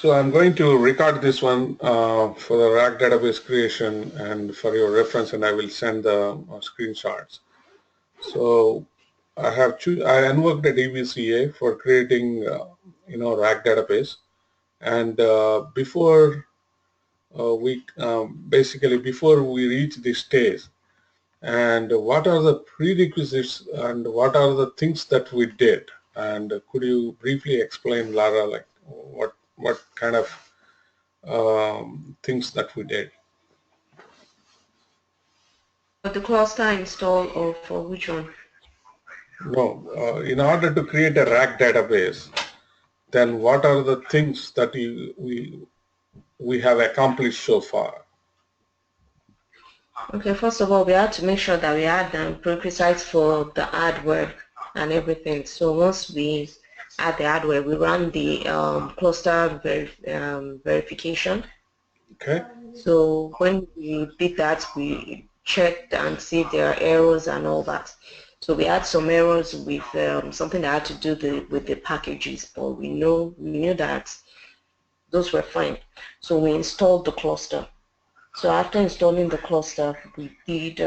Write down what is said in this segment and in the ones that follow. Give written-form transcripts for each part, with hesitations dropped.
So I'm going to record this one for the RAC database creation and for your reference, and I will send the screenshots. So I invoked a DBCA for creating RAC database, and basically before we reach this stage, and what are the prerequisites and what are the things that we did, and could you briefly explain, Lara, like what kind of things that we did? For the cluster install or for which one? No, in order to create a RAC database, then what are the things that we have accomplished so far? Okay, first of all, we had to make sure that we had prerequisites for the hardware and everything. So once we add the hardware, we run the cluster verification. Okay. So when we did that, we checked and see if there are errors and all that. So we had some errors with something that had to do with the packages, but we knew that those were fine. So we installed the cluster. So after installing the cluster, we did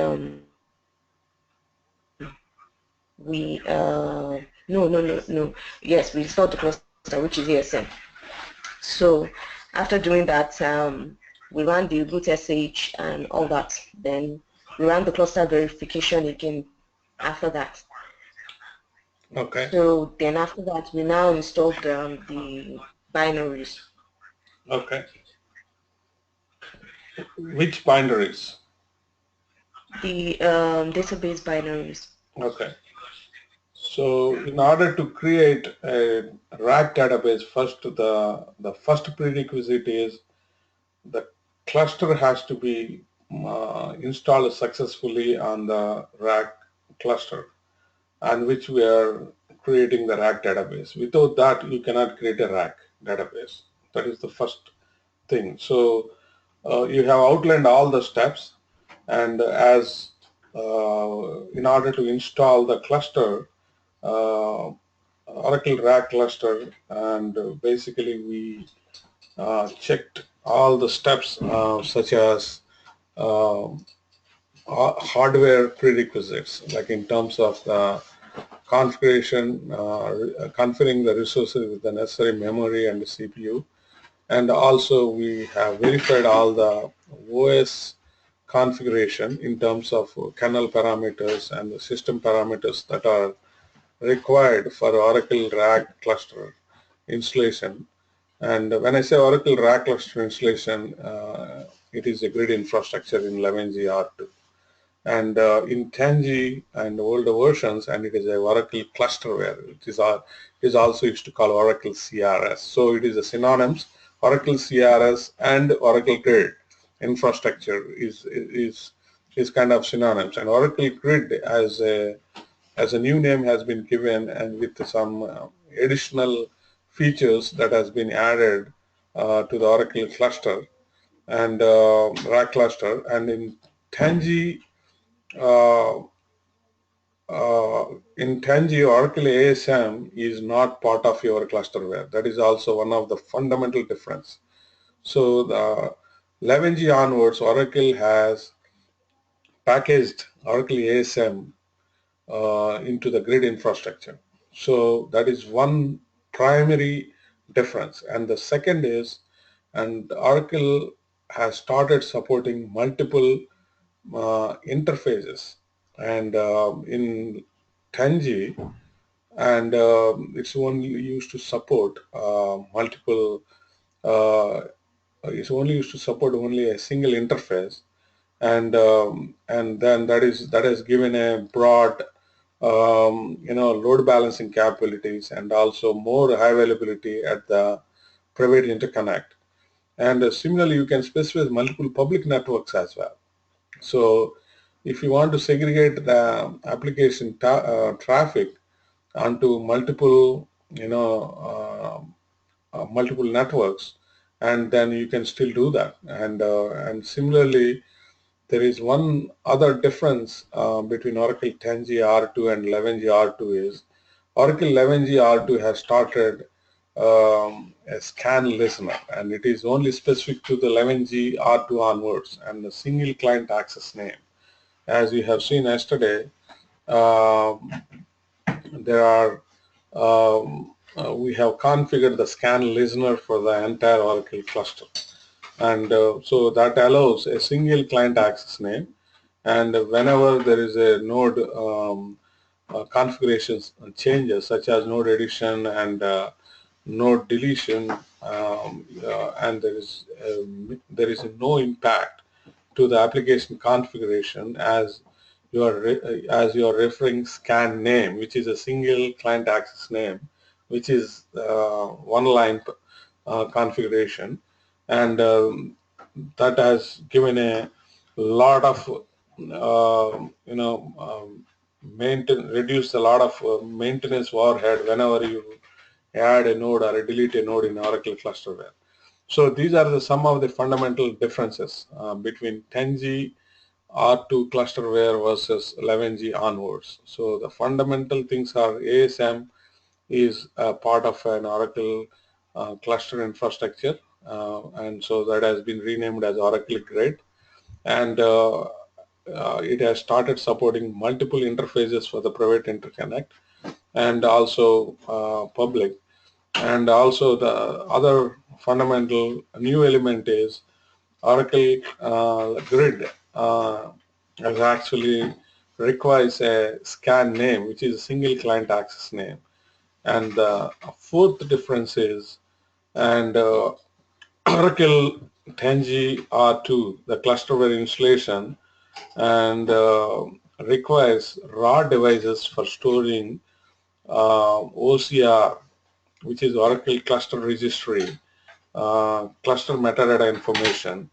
no. Yes, we installed the cluster, which is ASM. So after doing that, we ran the root SH and all that. Then we ran the cluster verification again after that. Okay. So then after that, we now installed the binaries. Okay. Which binaries? The database binaries. Okay. So in order to create a RAC database, the first prerequisite is the cluster has to be installed successfully on the RAC cluster, on which we are creating the RAC database. Without that, you cannot create a RAC database. That is the first thing. So you have outlined all the steps, and in order to install the cluster, Oracle RAC cluster, and basically we checked all the steps such as uh, hardware prerequisites, like in terms of the configuration, configuring the resources with the necessary memory and the CPU, and also we have verified all the OS configuration in terms of kernel parameters and the system parameters that are required for Oracle RAC cluster installation. And when I say Oracle RAC cluster installation, it is a grid infrastructure in 11G R2. And in 10G and older versions, and it is a Oracle clusterware, which is also used to call Oracle CRS. So it is a synonyms. Oracle CRS and Oracle Grid infrastructure is kind of synonyms. And Oracle Grid as a new name has been given, and with some additional features that has been added to the Oracle cluster and RAC cluster. And in 10G, uh, in 10G, Oracle ASM is not part of your clusterware. That is also one of the fundamental difference. So the 11G onwards, Oracle has packaged Oracle ASM into the grid infrastructure. So that is one primary difference. And the second is, and Oracle has started supporting multiple interfaces, and in 10G, and it's only used to support multiple, it's only used to support only a single interface, and then that has given a broad load balancing capabilities, and also more high availability at the private interconnect. And similarly, you can specify multiple public networks as well. So if you want to segregate the application traffic onto multiple, multiple networks, and then you can still do that. And similarly, there is one other difference between Oracle 10G R2 and 11G R2 is Oracle 11G R2 has started a scan listener, and it is only specific to the 11G R2 onwards and the single client access name. As you have seen yesterday, um, there are we have configured the scan listener for the entire Oracle cluster, and so that allows a single client access name, and whenever there is a node configurations changes such as node addition and node deletion, and there is no impact to the application configuration as you are referring scan name, which is a single client access name, which is one line configuration, and that has given a lot of reduce a lot of maintenance overhead whenever you add a node or delete a node in Oracle clusterware. So these are some of the fundamental differences between 10G R2 clusterware versus 11G onwards. So the fundamental things are ASM is a part of an Oracle cluster infrastructure, and so that has been renamed as Oracle Grid, and it has started supporting multiple interfaces for the private interconnect and also public. And also the other fundamental new element is Oracle Grid has actually requires a scan name, which is a single client access name. And the fourth difference is, and Oracle 10G R2, the clusterware installation, and requires raw devices for storing OCR, which is Oracle Cluster Registry, cluster metadata information,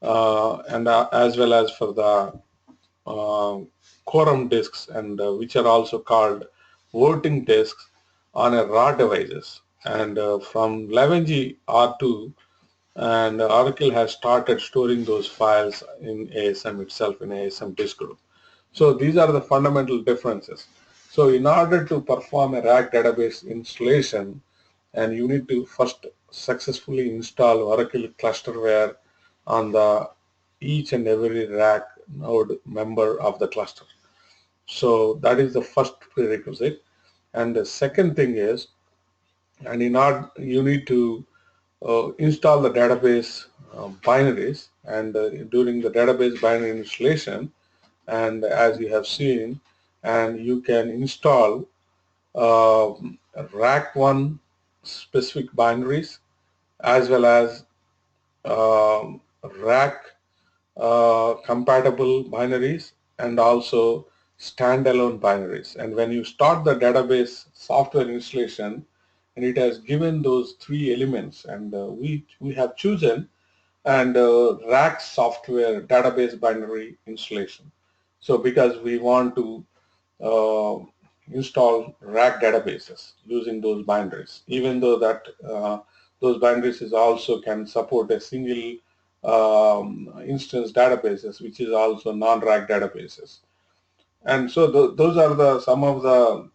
and as well as for the quorum disks, and which are also called voting disks on a raw devices. And from 11G R2, and Oracle has started storing those files in ASM itself, in ASM disk group. So these are the fundamental differences. So in order to perform a RAC database installation, and you need to first successfully install Oracle clusterware on the each and every RAC node member of the cluster. So that is the first prerequisite. And the second thing is, and in order you need to install the database binaries, and during the database binary installation, and as you have seen, and you can install uh, RAC1 specific binaries as well as RAC compatible binaries and also standalone binaries. And when you start the database software installation, and it has given those three elements, and we have chosen and RAC software database binary installation. So because we want to uh, install RAC databases using those binaries, even though that those binaries is also can support a single instance databases, which is also non-RAC databases. And so those are the some of the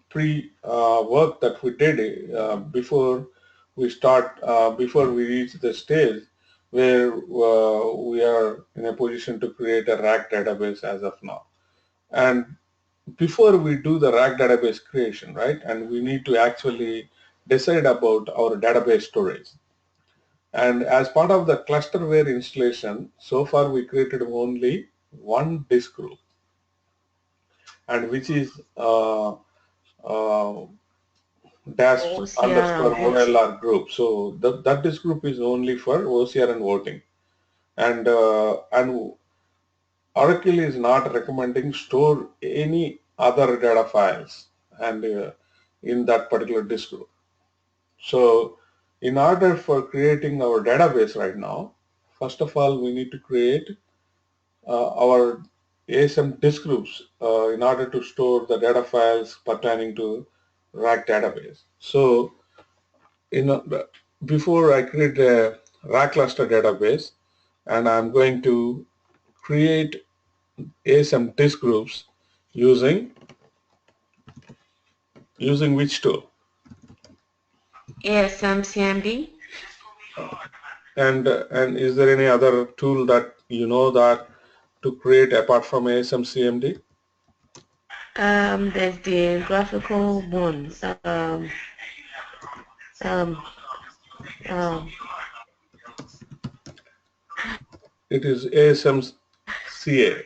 pre work that we did before we reach the stage where we are in a position to create a RAC database as of now. And before we do the RAC database creation, right, and we need to actually decide about our database storage. And as part of the clusterware installation, so far we created only one disk group, and which is uh, dash OCR underscore and voting. OLR group. So that disk group is only for OCR and voting. And Oracle is not recommending store any other data files and in that particular disk group. So in order for creating our database right now, first of all, we need to create our ASM disk groups in order to store the data files pertaining to RAC database. So before I create a RAC cluster database, and I'm going to create ASM disk groups using Using which tool? ASM CMD. And is there any other tool that you know that to create apart from ASM CMD? There's the graphical one. Um, um, It is ASM CA.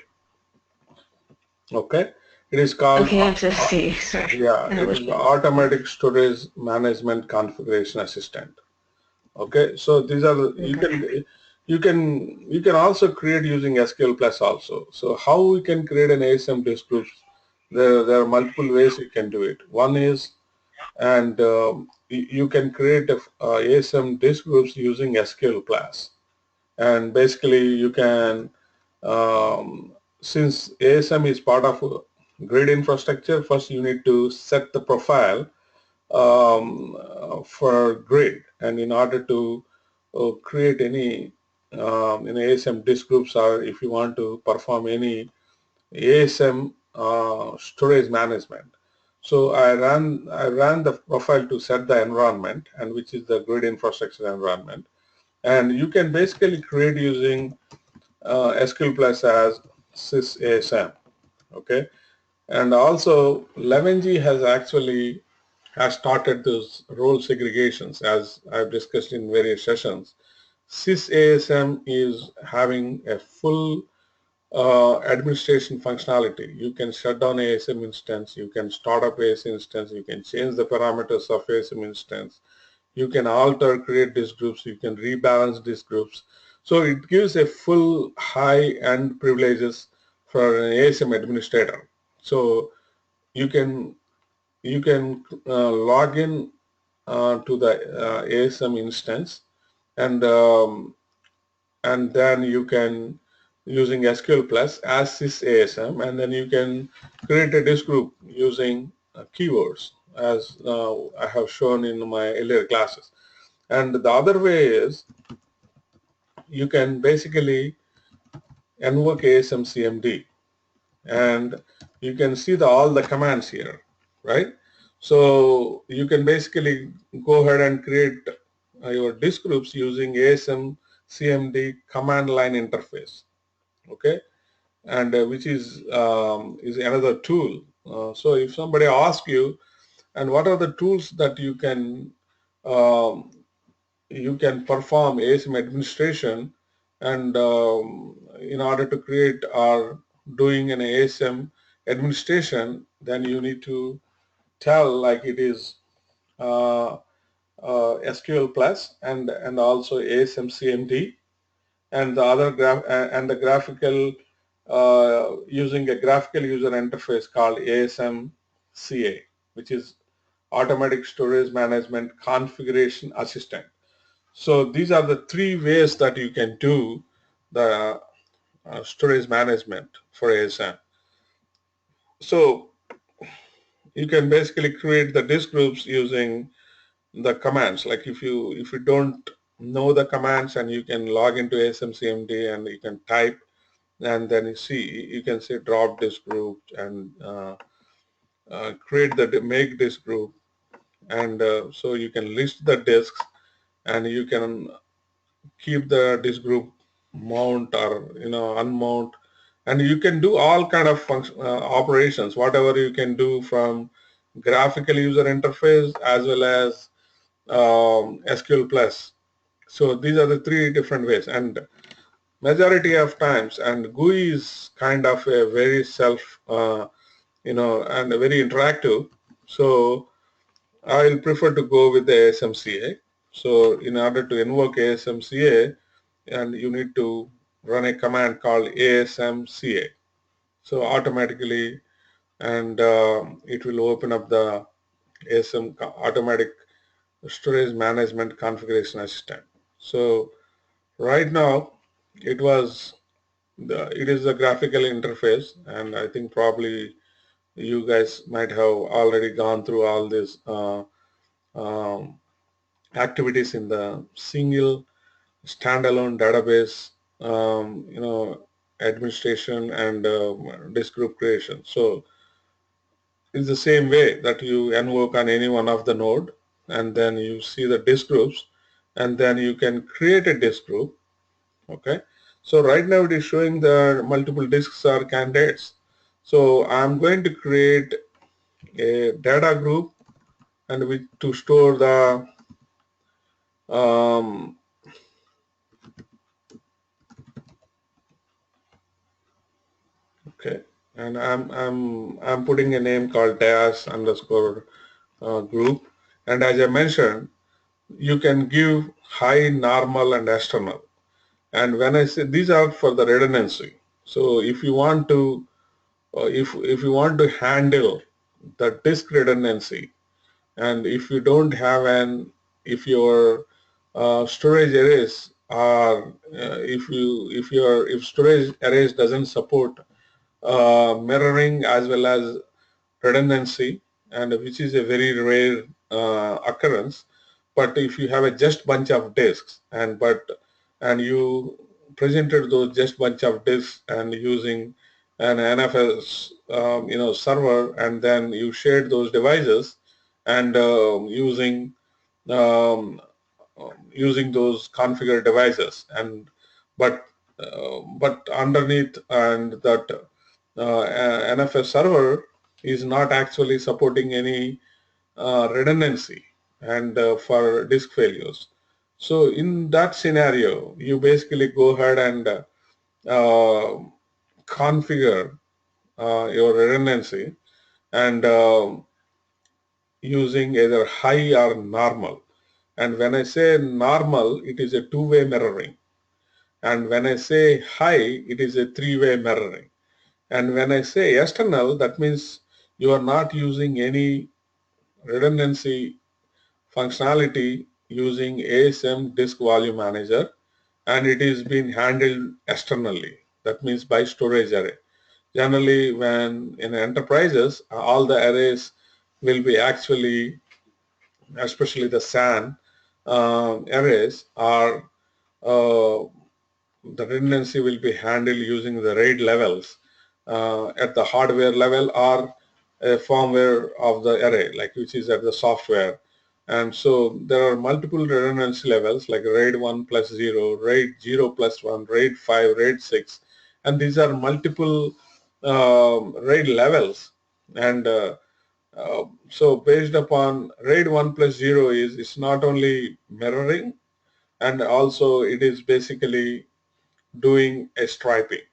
Okay. It is called okay, I'm just see. Sorry. yeah. It Which is one? Automatic Storage Management Configuration Assistant. Okay, so these are the, Okay. you can also create using SQL Plus also. So how we can create an ASM disk groups? There are multiple ways you can do it. One is and you can create ASM disk groups using SQL Plus, and basically you can um, since ASM is part of grid infrastructure, first you need to set the profile for grid, and in order to create any ASM disk groups, or if you want to perform any ASM storage management. So I ran the profile to set the environment, and which is the grid infrastructure environment, and you can basically create using SQL Plus as sysASM. Okay, and also 11G has started those role segregations, as I've discussed in various sessions. SysASM is having a full administration functionality. You can shut down ASM instance, you can start up ASM instance, you can change the parameters of ASM instance, you can alter, create disk groups, you can rebalance disk groups. So it gives a full high-end privileges for an ASM administrator. So you can log in to the ASM instance, and then you can using SQL Plus as sysASM, and then you can create a disk group using keywords, as I have shown in my earlier classes. And the other way is you can basically invoke ASM CMD, and you can see all the commands here, right? So you can basically go ahead and create your disk groups using ASM CMD command line interface, okay? And which is another tool. So if somebody asks you, and what are the tools that um, you can perform ASM administration, and in order to create or doing an ASM administration, then you need to tell like it is uh, SQL Plus and also ASM CMD, and the other and the graphical using a graphical user interface called ASM CA, which is Automatic Storage Management Configuration Assistant. So these are the three ways that you can do the storage management for ASM. So you can basically create the disk groups using the commands. Like if you don't know the commands, and you can log into ASM CMD and you can type, and then you can say drop disk group, and create the make disk group, and so you can list the disks, and you can keep the disk group mount or unmount, and you can do all kind of operations, whatever you can do from graphical user interface as well as SQL Plus. So these are the three different ways, and majority of times, and GUI is kind of a very and very interactive. So I will prefer to go with the ASMCA. So in order to invoke ASMCA, and you need to run a command called ASMCA. So automatically, and it will open up the Automatic Storage Management Configuration Assistant. So right now, it is a graphical interface, and I think probably you guys might have already gone through all these um, activities in the single standalone database, administration and disk group creation. So is the same way that you invoke on any one of the node, and then you see the disk groups, and then you can create a disk group. Okay, so right now it is showing the multiple disks are candidates. So I'm going to create a data group and to store the um, okay, and I'm putting a name called dash underscore group, and as I mentioned, you can give high, normal, and external. And when I say these are for the redundancy, so if you want to if you want to handle the disk redundancy, and if you don't have an if your storage arrays are if storage arrays doesn't support mirroring as well as redundancy, and which is a very rare occurrence. But if you have a just bunch of disks and you presented those just bunch of disks and using an NFS server, and then you shared those devices and um, using those configured devices, and but underneath, and that NFS server is not actually supporting any redundancy and for disk failures. So in that scenario, you basically go ahead and configure your redundancy and using either high or normal. And when I say normal, it is a two-way mirroring. And when I say high, it is a three-way mirroring. And when I say external, that means you are not using any redundancy functionality using ASM disk volume manager, and it is being handled externally. That means by storage array. Generally, when in enterprises, all the arrays will be actually, especially the SAN arrays, are the redundancy will be handled using the RAID levels at the hardware level or a firmware of the array, like which is at the software. And so there are multiple redundancy levels like RAID 1 plus 0, RAID 0 plus 1, RAID 5, RAID 6, and these are multiple RAID levels. And so based upon RAID 1 plus 0 is it's not only mirroring, and also it is basically doing a striping.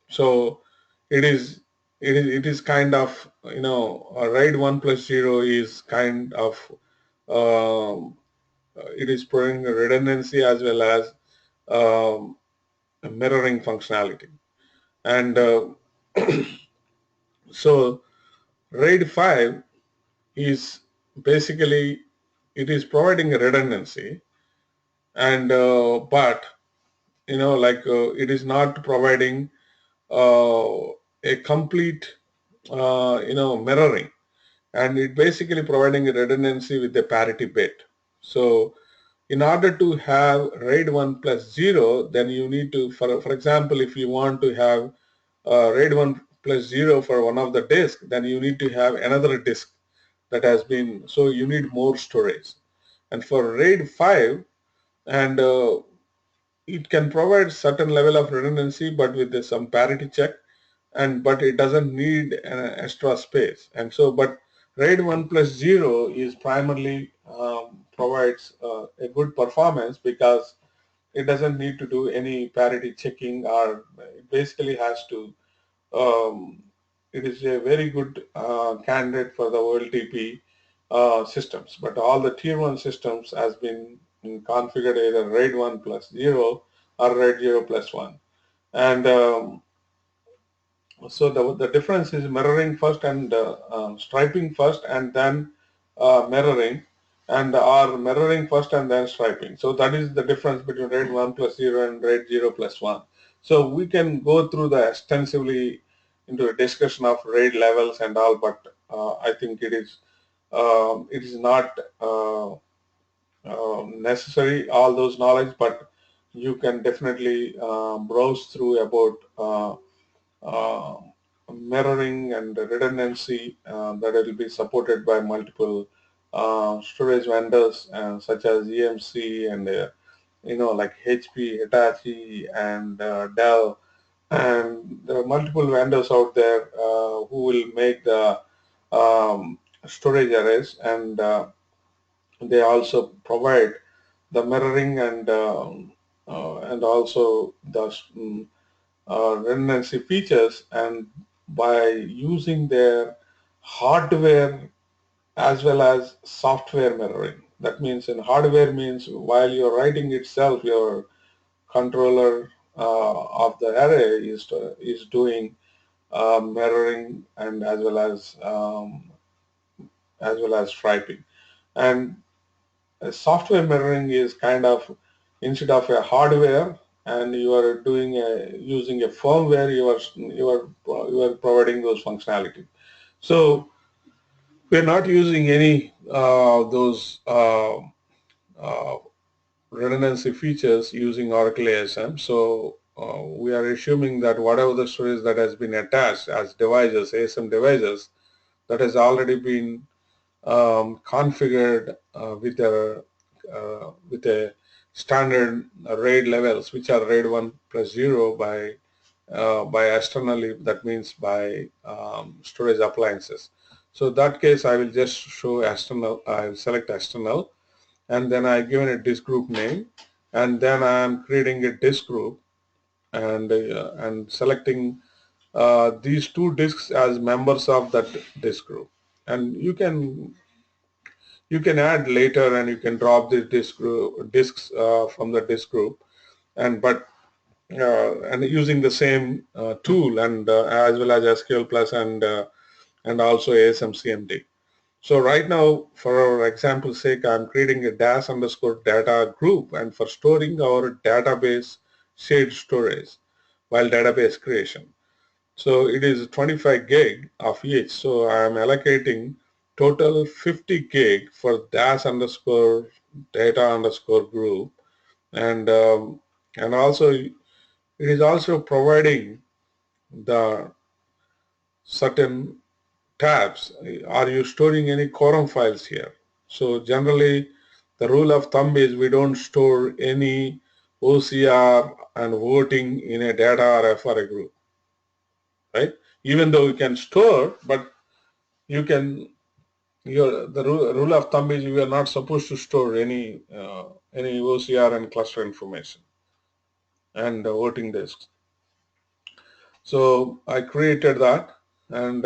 So it is kind of, a RAID 1 plus 0 is kind of um, it is providing redundancy as well as um, mirroring functionality. And so RAID 5 is basically, it is providing a redundancy, and but it is not providing a complete mirroring, and it basically providing a redundancy with a parity bit. So in order to have RAID 1 plus 0, then you need to, for example, if you want to have RAID 1 plus 0 for one of the disk, then you need to have another disk that has been, so you need more storage. And for RAID 5, and it can provide certain level of redundancy, but with some parity check, and but it doesn't need extra space. And so, but RAID 1 plus 0 is primarily provides a good performance because it doesn't need to do any parity checking, or it basically has to it is a very good candidate for the OLTP systems. But all the tier 1 systems has been configured either RAID 1 plus 0 or RAID 0 plus 1. And so the difference is mirroring first and striping first, and then mirroring, and or mirroring first and then striping. So that is the difference between RAID 1 plus 0 and RAID 0 plus 1. So we can go through the extensively into a discussion of RAID levels and all, but I think it is not necessary all those knowledge, but you can definitely browse through about uh, mirroring and redundancy that will be supported by multiple storage vendors such as EMC and like HP, Hitachi, and Dell, and there are multiple vendors out there who will make the storage arrays, and they also provide the mirroring and also the redundancy features, and by using their hardware as well as software mirroring. That means in hardware means while you're writing itself, your controller of the array is doing mirroring and as well as striping. And software mirroring is kind of, instead of a hardware and you are doing using a firmware, you are providing those functionality. So we're not using any those uh, redundancy features using Oracle ASM. So we are assuming that whatever the storage that has been attached as devices, ASM devices, that has already been configured with a standard RAID levels, which are RAID 1 plus 0 by externally, that means by storage appliances. So in that case, I will just show external. I will select external, and then I given a disk group name, and then I am creating a disk group and selecting these two disks as members of that disk group. And you can add later, and you can drop the disks from the disk group, and using the same tool, and as well as SQL plus and also ASM CMD. So right now, for our example sake, I'm creating a dash underscore data group, and for storing our database shared storage while database creation. So it is 25 gig of each. So I am allocating total 50 gig for dash underscore data underscore group, and and also it is also providing the certain tabs. Are you storing any quorum files here? So generally, the rule of thumb is we don't store any OCR and voting in a data RF or a group, right? Even though you can store, but you can the rule of thumb is you are not supposed to store any OCR and cluster information and voting disks. So I created that, and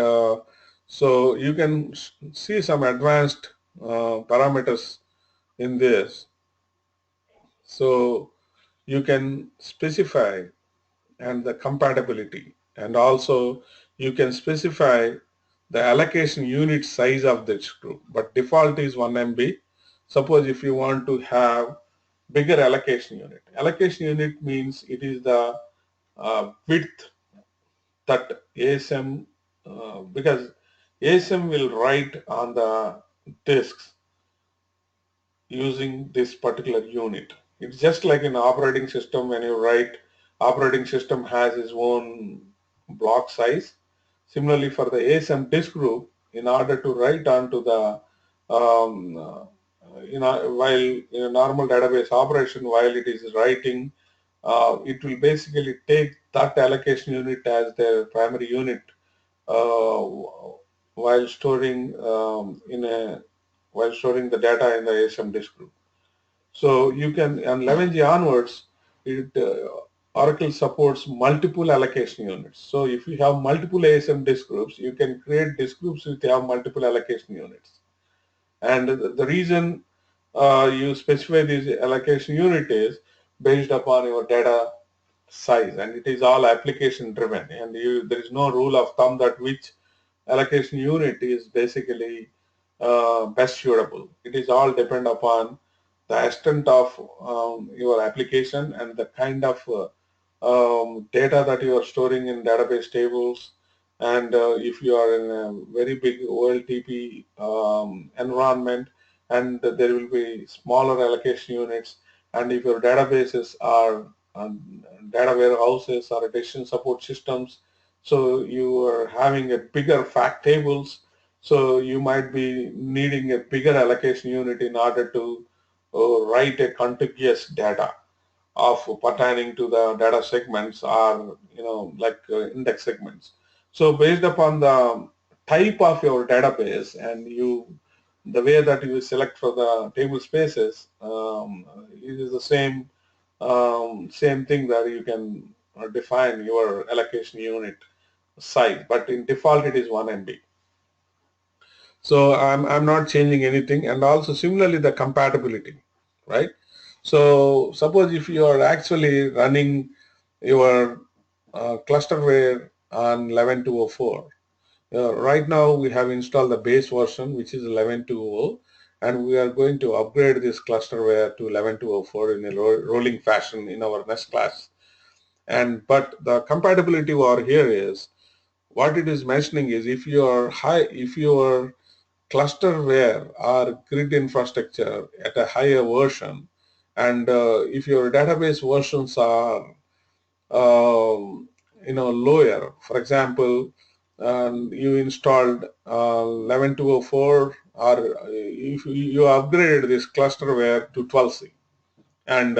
so you can see some advanced parameters in this. So you can specify and the compatibility, and also you can specify the allocation unit size of this group, but default is 1 MB. Suppose if you want to have bigger allocation unit means it is the width that ASM, because ASM will write on the disks using this particular unit. It's just like in operating system, when you write, operating system has its own block size. Similarly, for the ASM disk group, in order to write onto the while in a normal database operation, while it is writing, it will basically take that allocation unit as their primary unit uh, while storing while storing the data in the ASM disk group. So you can, on 11G onwards, Oracle supports multiple allocation units. So if you have multiple ASM disk groups, you can create disk groups which have multiple allocation units. And the reason you specify this allocation unit is based upon your data size, and it is all application driven, and there is no rule of thumb that which allocation unit is basically best suitable. It is all depend upon the extent of your application and the kind of data that you are storing in database tables, and if you are in a very big OLTP environment, and there will be smaller allocation units, and if your databases are data warehouses or decision support systems, So you are having a bigger fact tables. So you might be needing a bigger allocation unit in order to write a contiguous data of pertaining to the data segments or like index segments. So based upon the type of your database and the way that you select for the table spaces, it is the same thing that you can define your allocation unit size, but in default it is 1 MB. So I'm not changing anything. And also similarly the compatibility, right? So suppose if you are actually running your clusterware on 11.204, right now we have installed the base version which is 11.2.0, and we are going to upgrade this clusterware to 11.204 in a rolling fashion in our next class. But the compatibility over here is what it is mentioning is if your clusterware or grid infrastructure at a higher version, and if your database versions are lower. For example, you installed 11.204, or if you upgraded this clusterware to 12C, and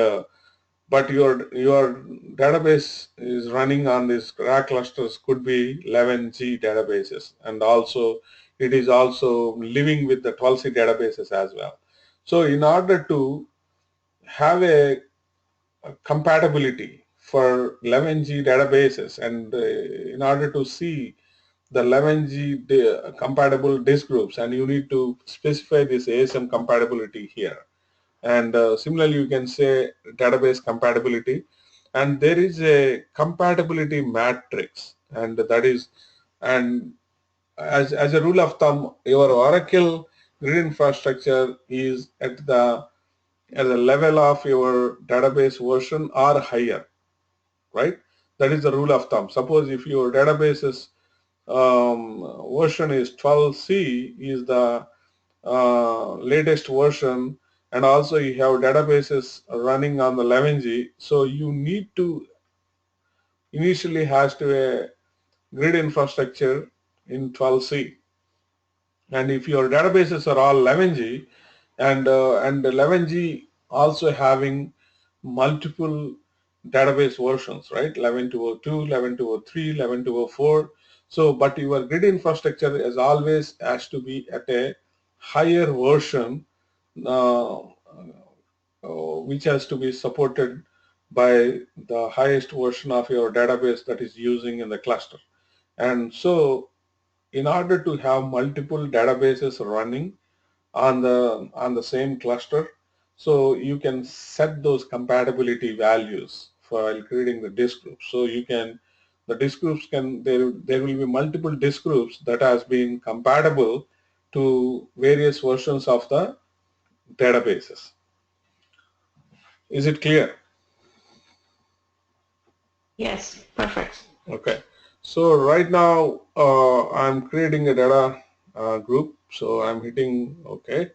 but your database is running on these RAC clusters could be 11G databases, and also it is also living with the 12C databases as well. So in order to have a compatibility for 11G databases, and in order to see the 11G compatible disk groups, and you need to specify this ASM compatibility here. And similarly you can say database compatibility, and there is a compatibility matrix, and that is, and as a rule of thumb, your Oracle grid infrastructure is at the level of your database version or higher, right? That is the rule of thumb. Suppose if your database's version is 12C is the latest version, and also you have databases running on the 11G, so you need to initially has to a grid infrastructure in 12C. And if your databases are all 11G, and 11G also having multiple database versions, right? 11.202, 11.203, 11.204. So, but your grid infrastructure is always has to be at a higher version, uh, which has to be supported by the highest version of your database that is using in the cluster. And so in order to have multiple databases running on the same cluster, so you can set those compatibility values for creating the disk groups. So you can, the disk groups can, there will be multiple disk groups that has been compatible to various versions of the databases. Is it clear? Yes, perfect. Okay. So right now I'm creating a data group. So I'm hitting OK.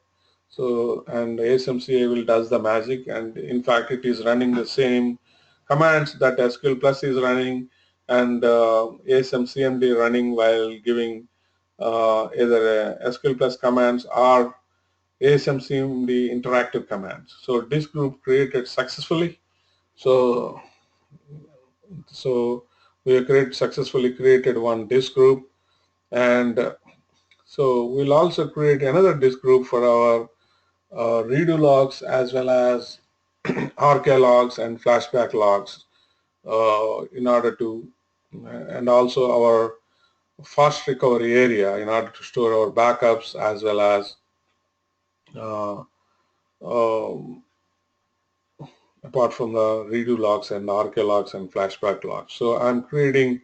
So, and ASMCA will does the magic, and in fact it is running the same commands that SQL Plus is running, and ASMCMD running while giving either SQL Plus commands or ASMCMD interactive commands. So disk group created successfully. So we have successfully created one disk group, and so we'll also create another disk group for our redo logs as well as RK logs and flashback logs in order to, and also our fast recovery area in order to store our backups as well as uh, um, apart from the redo logs and RK logs and flashback logs. So I'm creating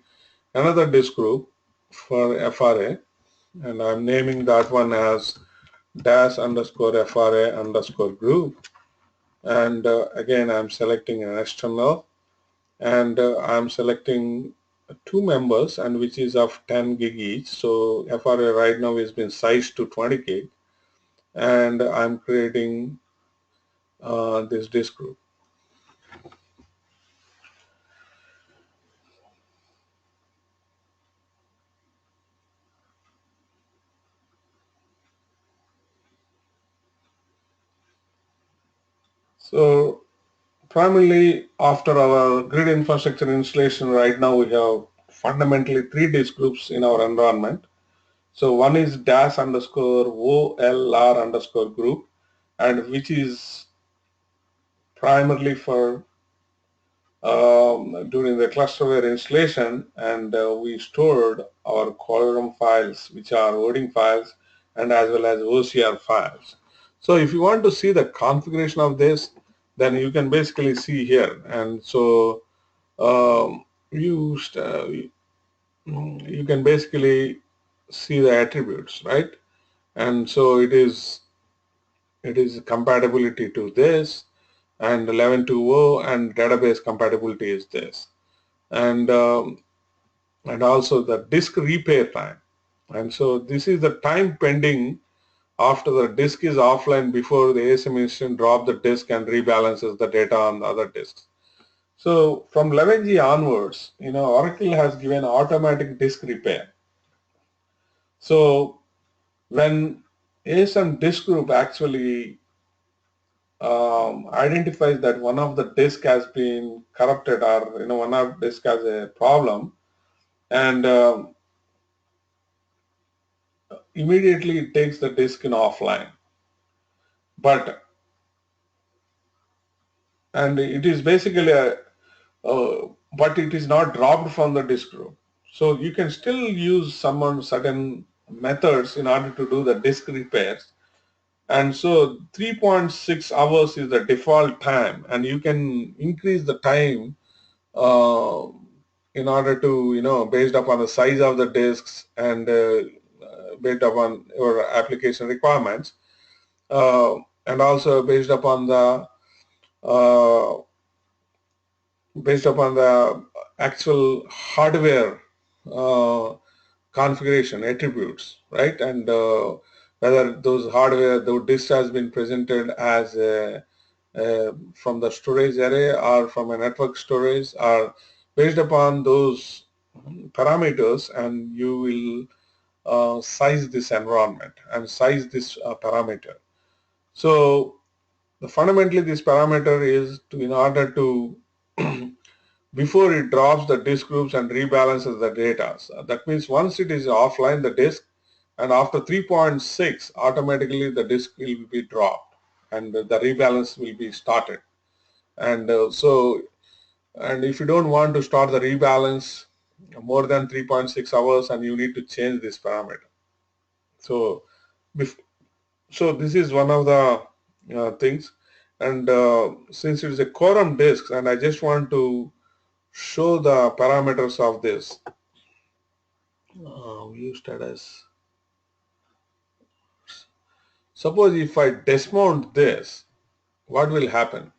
another disk group for FRA, and I'm naming that one as dash underscore FRA underscore group. And again I'm selecting an external, and I'm selecting two members, and which is of 10 gig each. So FRA right now has been sized to 20 gig, and I'm creating this disk group. So primarily after our grid infrastructure installation, right now we have fundamentally three disk groups in our environment. So one is dash underscore OLR underscore group, and which is primarily for during the clusterware installation, and we stored our quorum files, which are coding files, and as well as OCR files. So if you want to see the configuration of this, then you can basically see here. And so you you can basically see the attributes, right? And so it is compatibility to this, and 11.2.0, and database compatibility is this, and also the disk repair time. And so this is the time pending after the disk is offline before the ASM instance drop the disk and rebalances the data on the other disks. So from 11G onwards, Oracle has given automatic disk repair. So when ASM disk group actually identifies that one of the disk has been corrupted, or one of the disk has a problem, and immediately it takes the disk in offline. But and it is basically but it is not dropped from the disk group. So you can still use certain methods in order to do the disk repairs. And so 3.6 hours is the default time, and you can increase the time uh, in order to, based upon the size of the disks, and based upon your application requirements, and also uh, based upon the actual hardware uh, configuration attributes, right? And whether those hardware, the disk has been presented as from the storage array or from a network storage, or based upon those parameters, and you will size this environment and size this parameter. So fundamentally this parameter is to, in order to before it drops the disk groups and rebalances the data. So that means once it is offline, the disk, and after 3.6, automatically the disk will be dropped and the rebalance will be started. And and if you don't want to start the rebalance more than 3.6 hours, and you need to change this parameter. So, so this is one of the things. And since it is a quorum disk, and I just want to show the parameters of this. View status. Suppose if I dismount this, what will happen?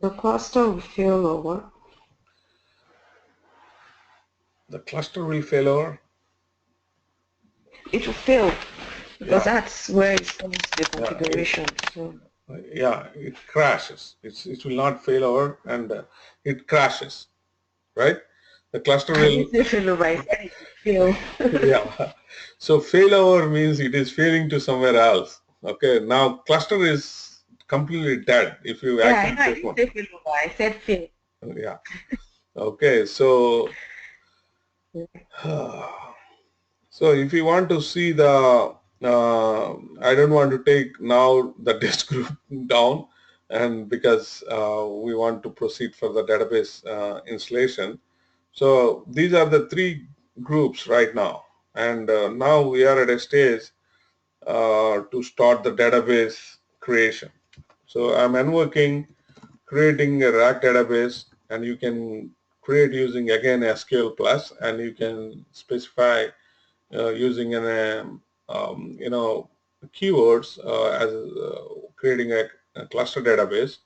The cluster will fail over. The cluster will fail over. It will fail because Yeah, that's where it comes to the yeah, configuration. So it crashes. It will not fail over, and it crashes, right? The cluster I will, didn't say fail over, I said it will fail. yeah. So failover means it is failing to somewhere else. Okay, now cluster is completely dead if you Yeah, I actually know, I take didn't one. say fail over, I said fail. Yeah. Okay, so so if you want to see the, I don't want to take now the disk group down, and because we want to proceed for the database installation. So these are the three groups right now, and now we are at a stage to start the database creation. So I'm invoking creating a RAC database, and you can create using again SQL plus, and you can specify using an keywords as creating a cluster database.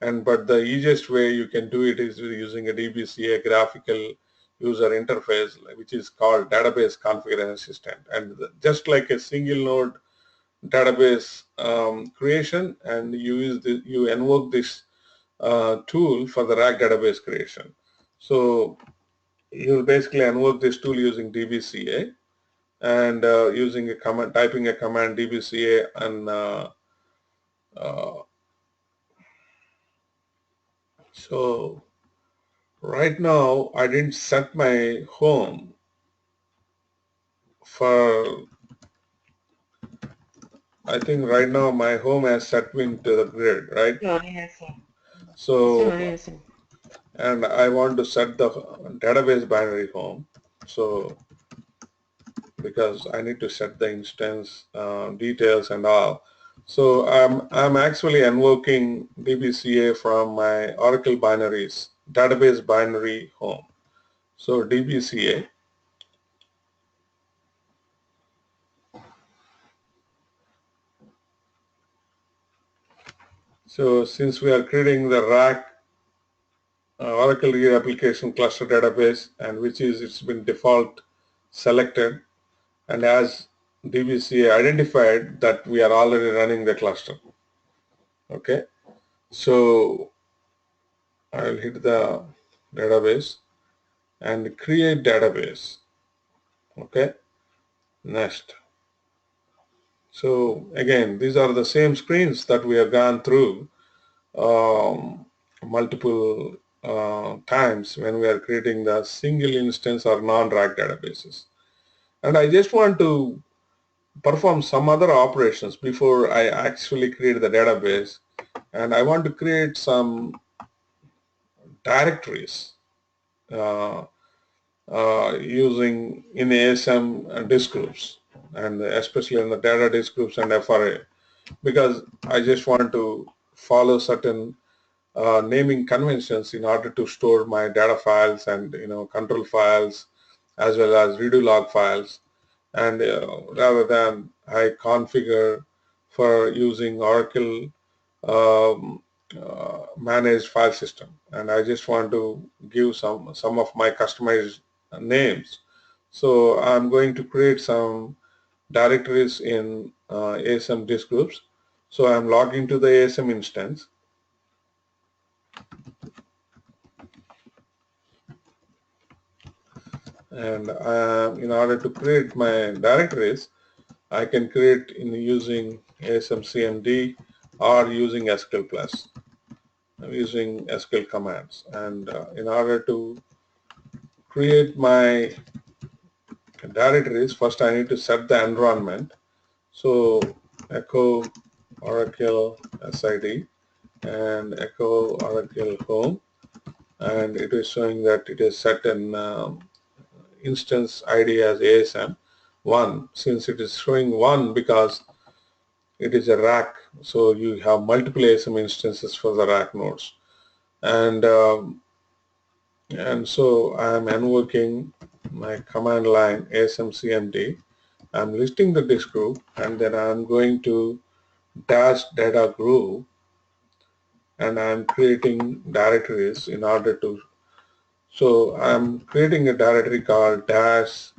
And but the easiest way you can do it is using a DBCA graphical user interface, which is called database configuration assistant, and just like a single node database creation, and you invoke this tool for the RAC database creation. So you basically invoke this tool using DBCA, and using a command, typing a command DBCA, and Uh, so right now I didn't set my home for, I think right now my home has set me into the grid, right? Oh, yes, sir. So, Sure, yes, sir. and I want to set the database binary home. So, because I need to set the instance details and all. So I'm actually invoking DBCA from my Oracle binaries, database binary home. So DBCA. So since we are creating the RAC Oracle Reapplication Cluster Database, and which is it's been default selected, and as DBCA identified that we are already running the cluster. Okay, so I'll hit the database and create database. Okay, next. So again, these are the same screens that we have gone through multiple times when we are creating the single instance or non-RAC databases. And I just want to perform some other operations before I actually create the database. And I want to create some directories uh, using in ASM disk groups, and especially in the data disk groups and FRA, because I just want to follow certain naming conventions in order to store my data files and control files as well as redo log files, and rather than I configure for using Oracle managed file system, and I just want to give some of my customized names. So I'm going to create some directories in ASM disk groups. So I'm logged into the ASM instance, and in order to create my directories, I can create in using ASM CMD or using SQL Plus. I'm using SQL commands, and in order to create my directories, first I need to set the environment. So echo Oracle SID and echo Oracle home, and it is showing that it is set in instance ID as ASM 1, since it is showing 1 because it is a RAC, so you have multiple ASM instances for the RAC nodes. And so I am invoking my command line asmcmd. I'm listing the disk group, and then I'm going to dash data group, and I'm creating directories in order to. So I'm creating a directory called dash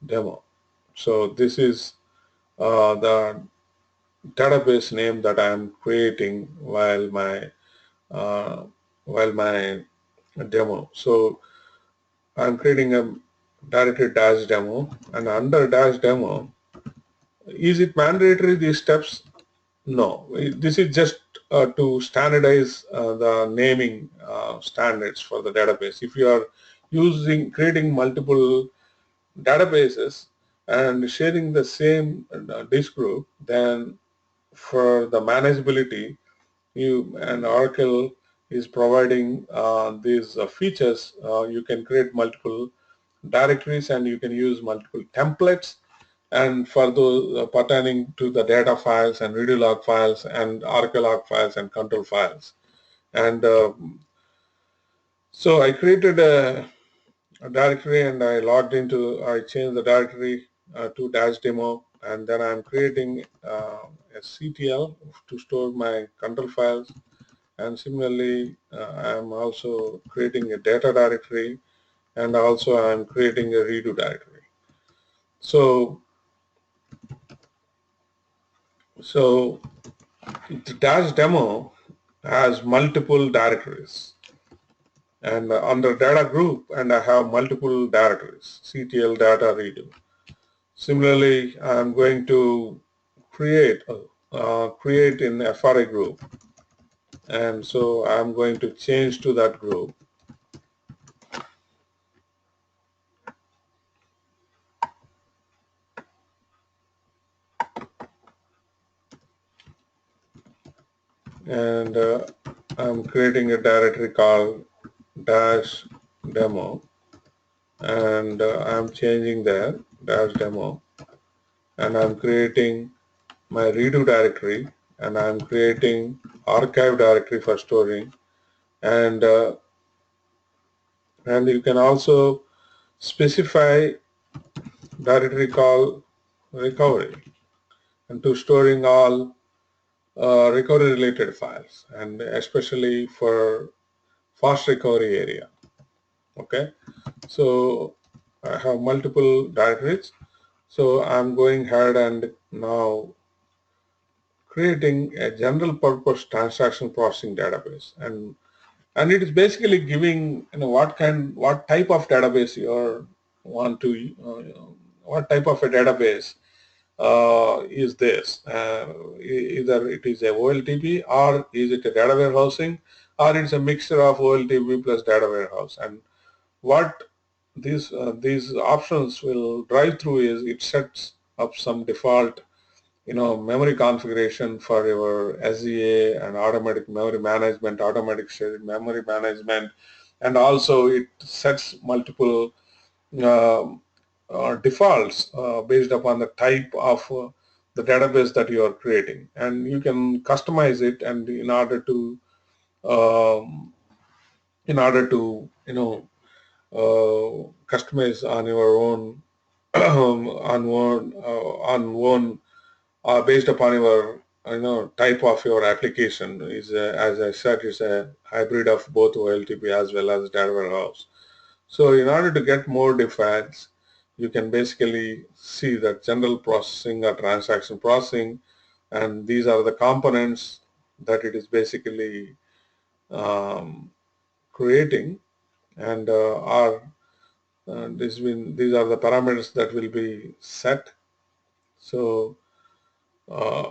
demo. So this is the database name that I'm creating uh, while my demo. So I'm creating a directory dash demo, and under dash demo, is it mandatory these steps? No, this is just to standardize the naming standards for the database. If you are creating multiple databases and sharing the same disk group, then for the manageability, you and Oracle is providing these features. You can create multiple directories, and you can use multiple templates, and for those pertaining to the data files and redo log files and Oracle log files and control files. And so I created a directory, and I changed the directory to dash demo, and then I'm creating a CTL to store my control files. And similarly, I'm also creating a data directory, and also I'm creating a redo directory. So the dash demo has multiple directories, and under data group, and I have multiple directories, CTL data redo. Similarly, I'm going to create, create in FRA group, and so I'm going to change to that group. And I'm creating a directory called dash demo, and I'm changing there dash demo, and I'm creating my redo directory, and I'm creating archive directory for storing, and you can also specify directory called recovery, and to storing all recovery related files, and especially for fast recovery area. Okay, so I have multiple directories, so I'm going ahead and now creating a general purpose transaction processing database, and it is basically giving what type of database you are want to what type of a database is this, either it is a OLTP or is it a data warehousing, or it's a mixture of OLTP plus data warehouse. And what these options will drive through is it sets up some default memory configuration for your SEA and automatic memory management, automatic shared memory management, and also it sets multiple uh, defaults based upon the type of the database that you are creating, and you can customize it, and um, in order to customize on your own on one based upon your type of your application is as I said, is a hybrid of both OLTP as well as data warehouse. So in order to get more defects, you can basically see that general processing or transaction processing, and these are the components that it is basically um, creating, and these are the parameters that will be set. So uh,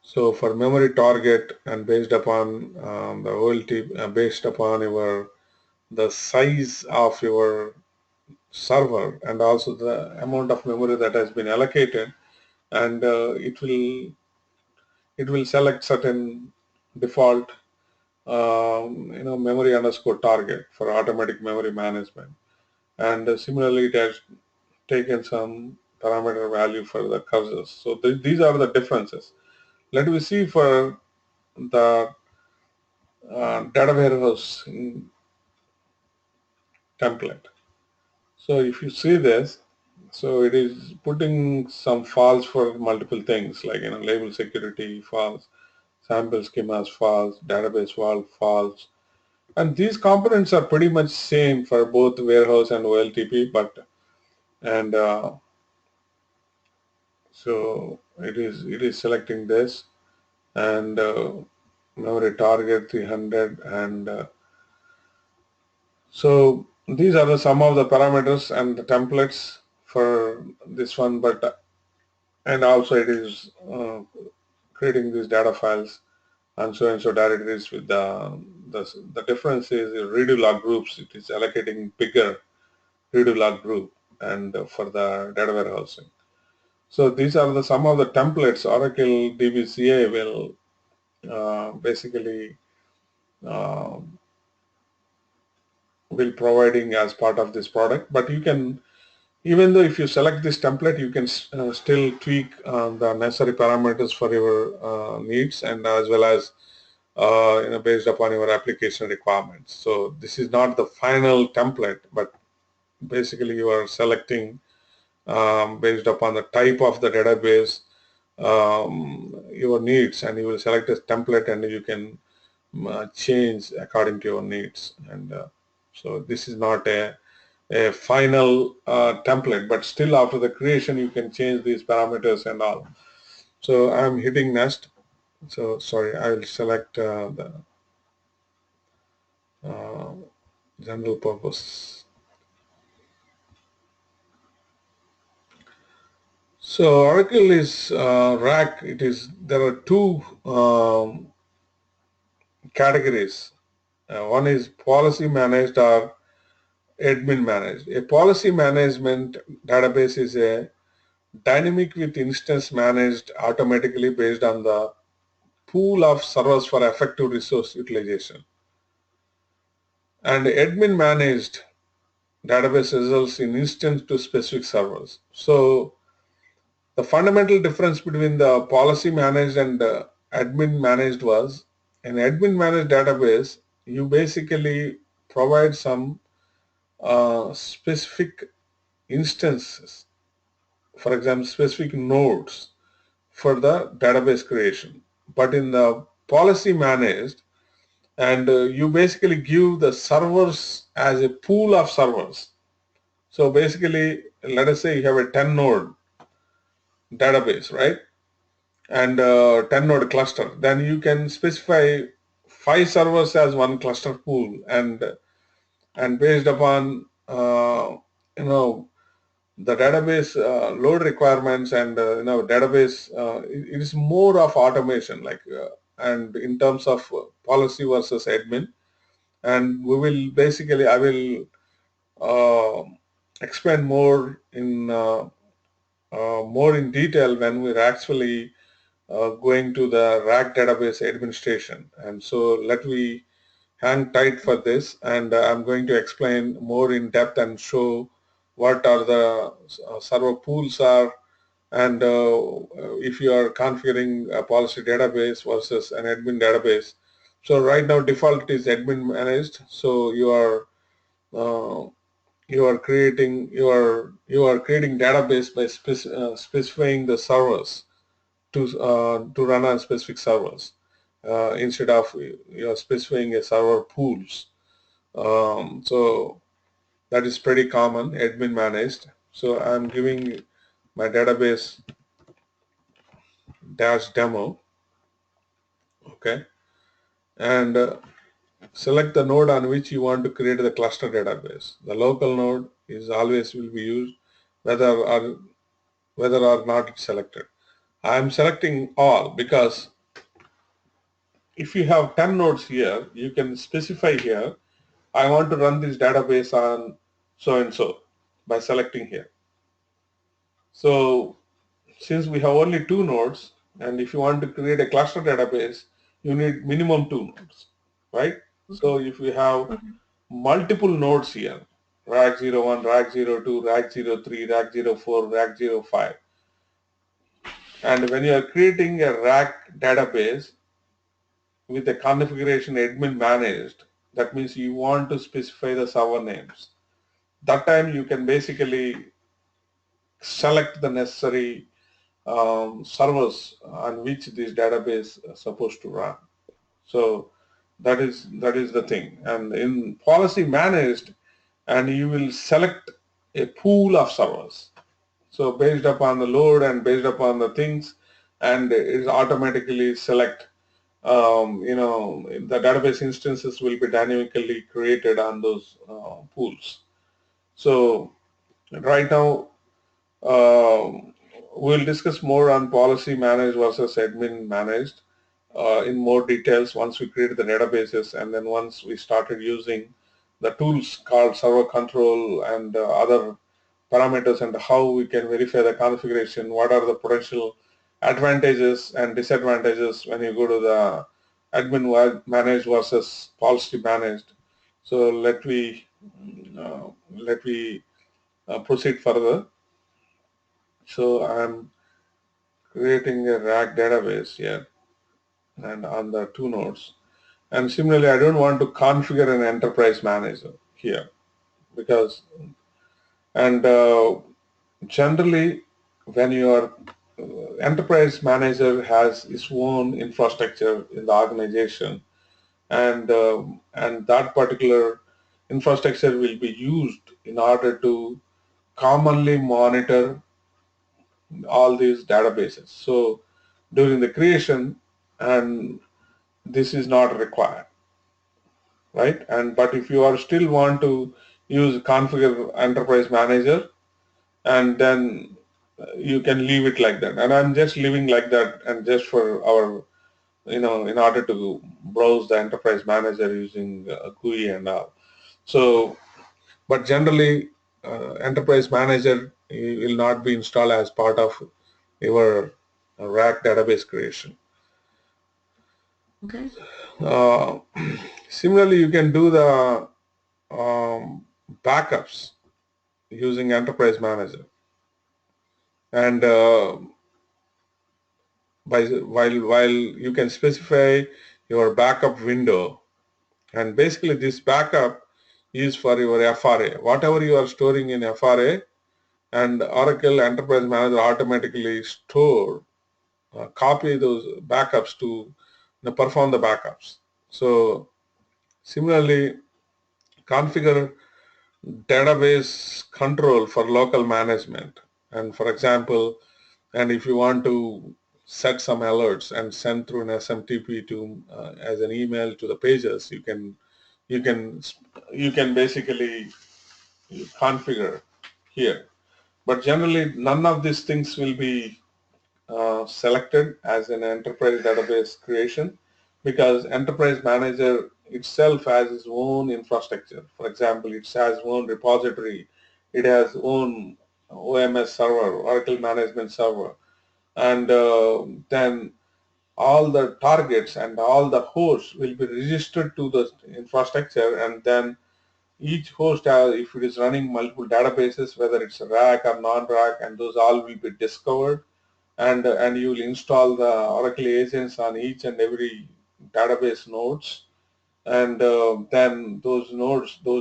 so for memory target, and based upon the OLT, based upon your the size of your server, and also the amount of memory that has been allocated, and it will select certain default memory underscore target for automatic memory management, and similarly it has taken some parameter value for the cursors. So these are the differences. Let me see for the data warehouse template. So if you see this, so it is putting some false for multiple things like label security false, sample schemas false, database vault false, and these components are pretty much same for both warehouse and OLTP, but and so it is selecting this, and memory target 300, and so these are the some of the parameters and the templates for this one, but and also it is creating these data files and so directories with the difference is redo log groups. It is allocating bigger redo log group, and for the data warehousing. So these are the some of the templates Oracle DBCA basically uh, will providing as part of this product. But you can, even though if you select this template, you can still tweak the necessary parameters for your needs, and as well as based upon your application requirements. So this is not the final template, but basically you are selecting based upon the type of the database, your needs, and you will select a template, and you can change according to your needs. And so this is not a final template, but still after the creation you can change these parameters and all. So I'm hitting next. So sorry, I will select the uh, general purpose. So Oracle is RAC. There are two categories. One is policy managed or admin managed. A policy management database is a dynamic with instance managed automatically based on the pool of servers for effective resource utilization. And admin managed database results in instance to specific servers. So the fundamental difference between the policy managed and admin managed was an admin managed database, you basically provide some specific instances, for example, specific nodes for the database creation. But in the policy managed, and you basically give the servers as a pool of servers. So basically, let us say you have a 10 node database, right? And 10 node cluster, then you can specify 5 servers as one cluster pool, and based upon you know the database load requirements and database it is more of automation, like and in terms of policy versus admin. And we will basically I will uh, explain more in detail when we're actually going to the RAC database administration. And so let me hang tight for this, and I'm going to explain more in depth and show what are the server pools are, and if you are configuring a policy database versus an admin database. So right now default is admin managed. So uh, you are creating database by specifying the servers to run on specific servers, instead of you're specifying a server pools. So that is pretty common, admin managed. So I'm giving my database dash demo, okay, and select the node on which you want to create the cluster database. The local node is always will be used, whether or not it's selected. I'm selecting all because if you have 10 nodes here, you can specify here, I want to run this database on so and so by selecting here. So since we have only 2 nodes, and if you want to create a cluster database, you need minimum 2 nodes, right? So if we have multiple nodes here, RAC 01, RAC 02, RAC 03, RAC 04, RAC 05, and when you are creating a RAC database with a configuration admin managed, that means you want to specify the server names. That time you can basically select the necessary servers on which this database is supposed to run. So that is the thing. And in policy managed, and you will select a pool of servers. So based upon the load and based upon the things, and it is automatically select. The database instances will be dynamically created on those pools. So right now, we'll discuss more on policy managed versus admin managed in more details once we create the databases, and then once we started using the tools called server control and other parameters, and how we can verify the configuration, what are the potential advantages and disadvantages when you go to the admin managed versus policy managed. So let me proceed further. So I'm creating a RAC database here and on the 2 nodes. And similarly, I don't want to configure an enterprise manager here because, and generally when your enterprise manager has its own infrastructure in the organization, and that particular infrastructure will be used in order to commonly monitor all these databases. So during the creation, and this is not required, right? And but if you are still want to use configure enterprise manager, and then you can leave it like that. And I'm just leaving like that, and just for our, in order to browse the enterprise manager using GUI and all. So, but generally, enterprise manager will not be installed as part of your RAC database creation. Okay. Uh, Similarly, you can do the backups using enterprise manager, and while you can specify your backup window, and basically this backup is for your FRA. Whatever you are storing in FRA, and Oracle Enterprise Manager automatically store, copy those backups to perform the backups. So similarly, configure database control for local management. And for example, and if you want to set some alerts and send through an SMTP to as an email to the pages, you can you can basically configure here. But generally, none of these things will be selected as an enterprise database creation, because enterprise manager itself has its own infrastructure. For example, it has own repository, it has own OMS server, Oracle Management Server, and then all the targets and all the hosts will be registered to the infrastructure, and then each host has, if it is running multiple databases, whether it's a RAC or non-RAC, and those all will be discovered, and you will install the Oracle agents on each and every database nodes, and then those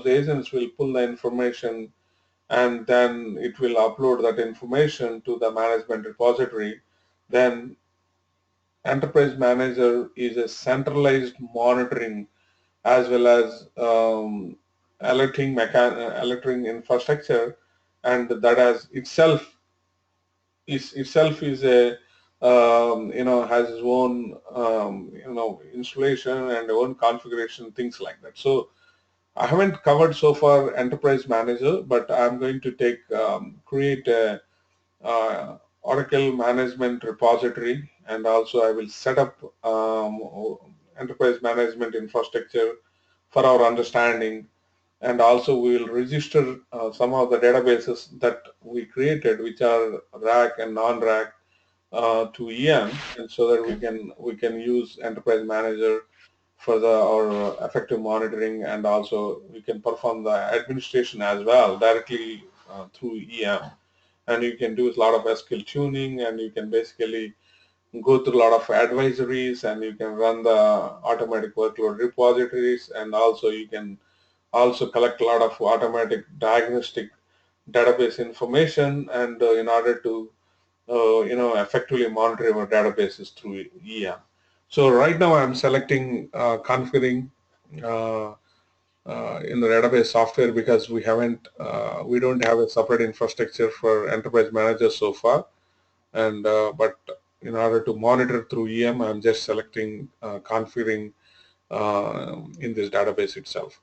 agents will pull the information, and then it will upload that information to the management repository. Then enterprise manager is a centralized monitoring as well as alerting infrastructure, and that as itself is a has its own installation and own configuration, things like that. So I haven't covered so far enterprise manager, but I'm going to create a Oracle management repository, and also I will set up enterprise management infrastructure for our understanding, and also we will register some of the databases that we created, which are RAC and non-RAC, to EM, and so that we can use enterprise manager for our effective monitoring, and also we can perform the administration as well directly through EM. And you can do a lot of SQL tuning, and you can basically go through a lot of advisories, and you can run the automatic workload repositories, and also you can also collect a lot of automatic diagnostic database information, and in order to effectively monitor your databases through EM. So right now I'm selecting configuring uh, in the database software, because we don't have a separate infrastructure for enterprise manager so far, and but in order to monitor through EM, I'm just selecting configuring in this database itself.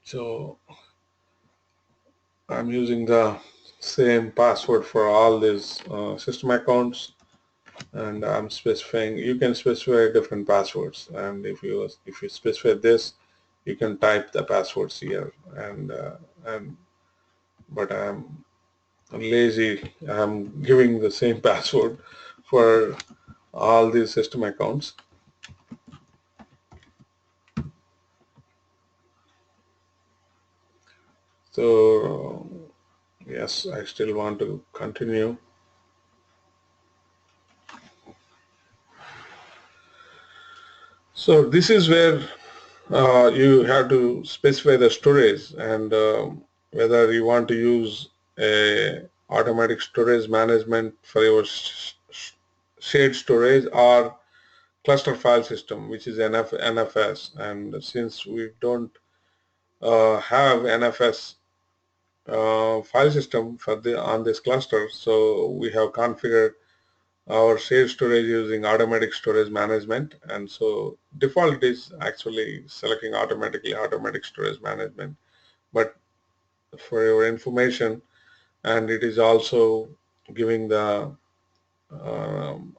So I'm using the same password for all these system accounts, and I'm specifying. You can specify different passwords, and if you specify this, you can type the passwords here, and but I'm lazy. I'm giving the same password for all these system accounts. So yes, I still want to continue. So this is where you have to specify the storage, and whether you want to use a automatic storage management for your shared storage, or cluster file system, which is NFS. And since we don't have NFS file system for on this cluster, so we have configured our shared storage using automatic storage management. And so default is actually selecting automatic storage management. But for your information, and it is also giving the um,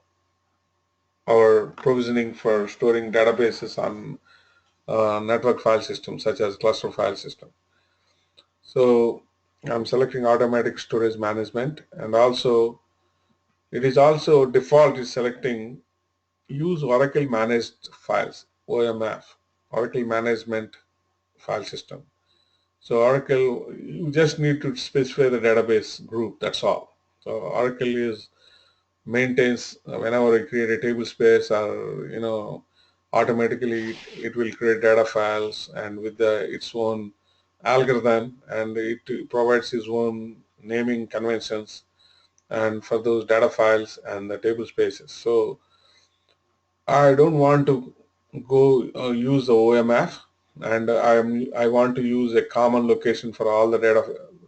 our provisioning for storing databases on network file systems such as cluster file system. So I'm selecting automatic storage management, and also it is also default is selecting use Oracle managed files, OMF, Oracle management file system. So Oracle, you just need to specify the database group, that's all. So Oracle is maintains whenever I create a table space, or automatically it will create data files and with its own algorithm, and it provides its own naming conventions and for those data files and the table spaces. So I don't want to go use the OMF, and I want to use a common location for all the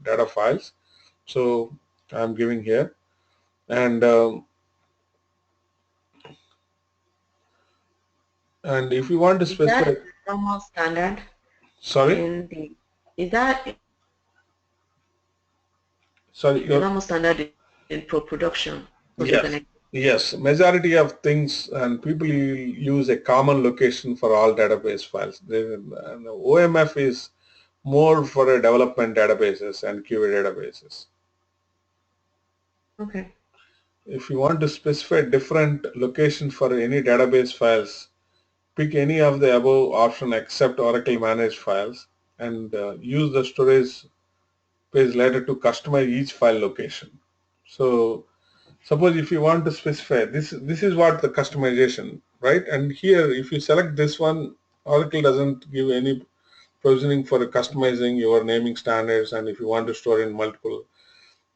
data files. So I'm giving here, and if you want to Is that specify, normal standard sorry, in the, is that sorry, the normal standard in production? yes, yes, majority of things and people use a common location for all database files. And the OMF is more for a development databases and QA databases. Okay. If you want to specify different location for any database files, pick any of the above option except Oracle managed files, and use the storage page later to customize each file location. So suppose if you want to specify this is what the customization, right? And here if you select this one, Oracle doesn't give any provisioning for customizing your naming standards, and if you want to store in multiple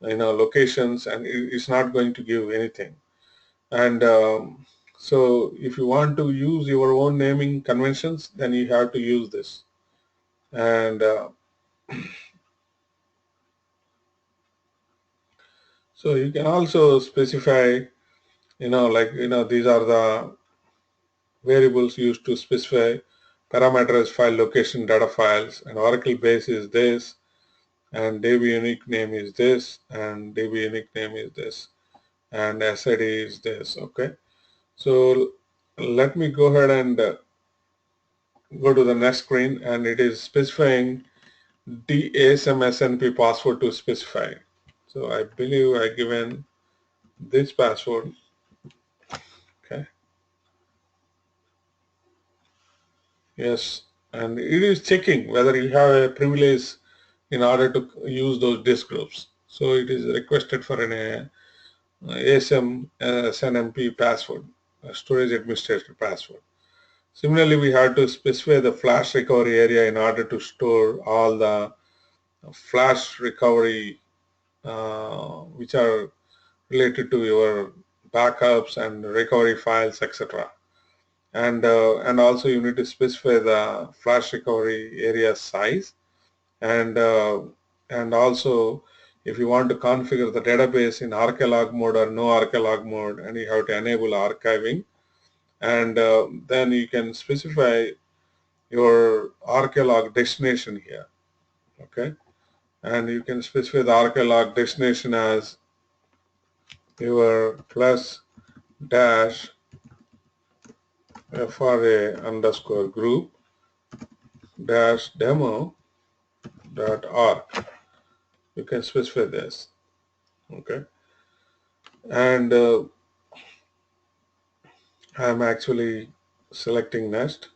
locations, and it's not going to give anything. And so if you want to use your own naming conventions, then you have to use this. And so you can also specify, these are the variables used to specify parameters, file location, data files, and Oracle base is this, and DB unique name is this, and DB unique name is this, and SID is this. Okay, so let me go ahead and go to the next screen, and it is specifying the ASM password to specify. So I believe I given this password. Okay, yes, and it is checking whether you have a privilege in order to use those disk groups. So it is requested for an ASM SNMP password, a storage administrator password. Similarly, we have to specify the flash recovery area in order to store all the flash recovery which are related to your backups and recovery files, etc. And also you need to specify the flash recovery area size, and also if you want to configure the database in archlog mode or no archlog mode, and you have to enable archiving, and then you can specify your archlog destination here. Okay, and you can specify the archlog destination as your plus dash FRA underscore group dash demo dot arc. You can specify this. Okay, and I'm actually selecting next,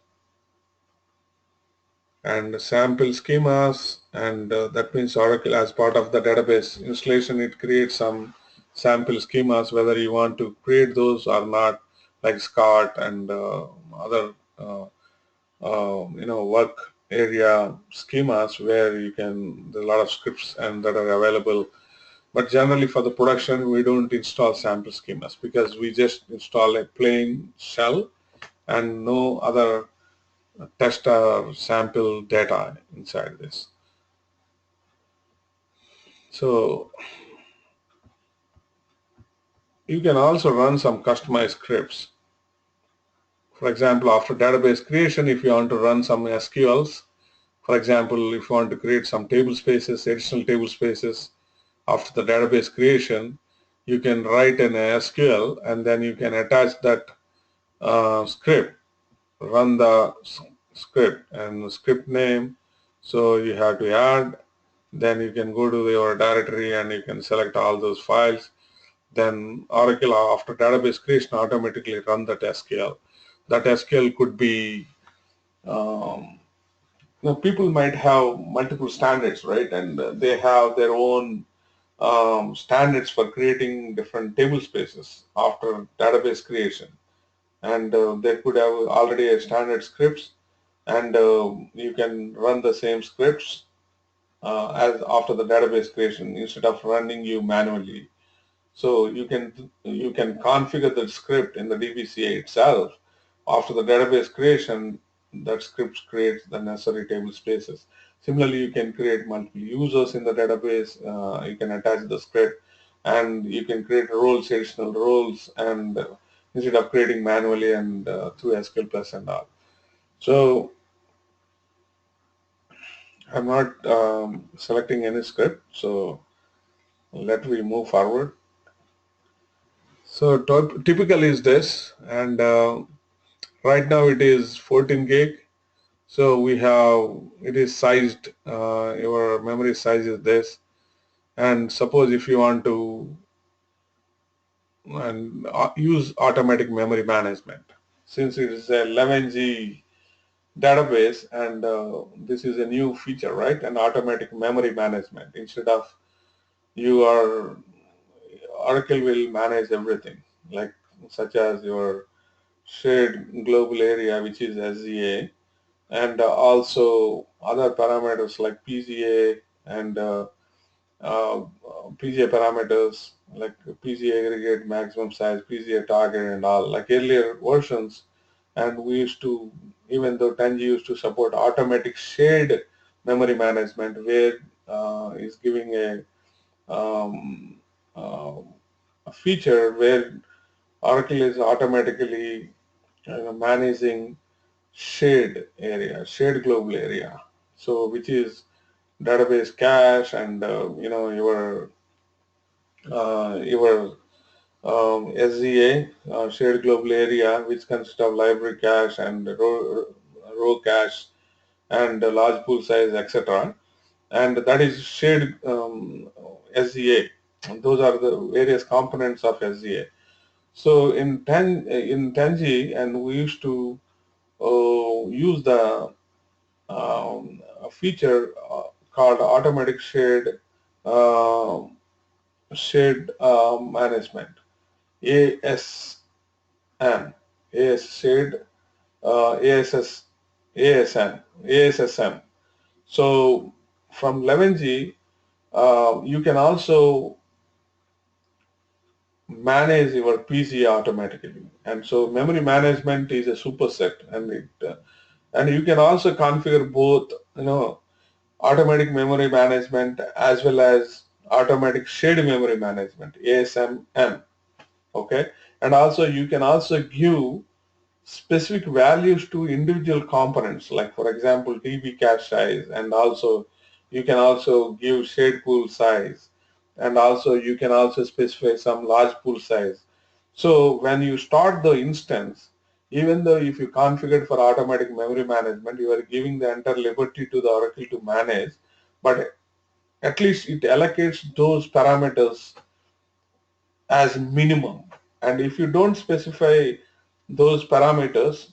and sample schemas, and that means Oracle as part of the database installation, it creates some sample schemas, whether you want to create those or not, like Scott and other work area schemas where you can, there are a lot of scripts and that are available. But generally for the production, we don't install sample schemas because we just install a plain shell and no other test or sample data inside this. So you can also run some customized scripts. For example, after database creation, if you want to run some SQLs, for example, if you want to create some table spaces, additional table spaces, after the database creation, you can write an SQL and then you can attach that script, run the script and script name. So you have to add, then you can go to your directory and you can select all those files. Then Oracle, after database creation, automatically run that SQL. That SQL could be, people might have multiple standards, right? And they have their own standards for creating different table spaces after database creation. And they could have already a standard scripts, and you can run the same scripts as after the database creation instead of running you manually. So you can configure the script in the DBCA itself. After the database creation, that script creates the necessary table spaces. Similarly, you can create multiple users in the database. You can attach the script, and you can create roles, additional roles, and instead of creating manually and through SQL Plus and all. So I'm not selecting any script. So let me move forward. So typical is this, and right now it is 14 gig. So we have, it is sized, your memory size is this. And suppose if you want to use automatic memory management, since it is a 11G database and this is a new feature, right? An automatic memory management. Instead of you are, Oracle will manage everything, like such as your shared global area, which is SGA, and also other parameters like PGA and PGA parameters like PGA aggregate maximum size, PGA target and all, like earlier versions. And we used to, even though 10G used to support automatic shared memory management, where is giving um, uh, a feature where Oracle is automatically managing shared area, shared global area. So which is database cache and your SZA, shared global area, which consists of library cache and row cache and large pool size, etc. And that is shared SZA. And those are the various components of SZA. So in 10G, and we used to use the a feature called automatic uh, shared management, ASM, AS shared ASS ASM ASSM. So from 11G, you can also manage your PC automatically, and so memory management is a superset, and and you can also configure both, automatic memory management as well as automatic shared memory management, ASMM. Okay, and also you can also give specific values to individual components, like for example DB cache size, and also you can also give shared pool size, and also you can also specify some large pool size. So when you start the instance, even though if you configured for automatic memory management, you are giving the entire liberty to the Oracle to manage, but at least it allocates those parameters as minimum. And if you don't specify those parameters,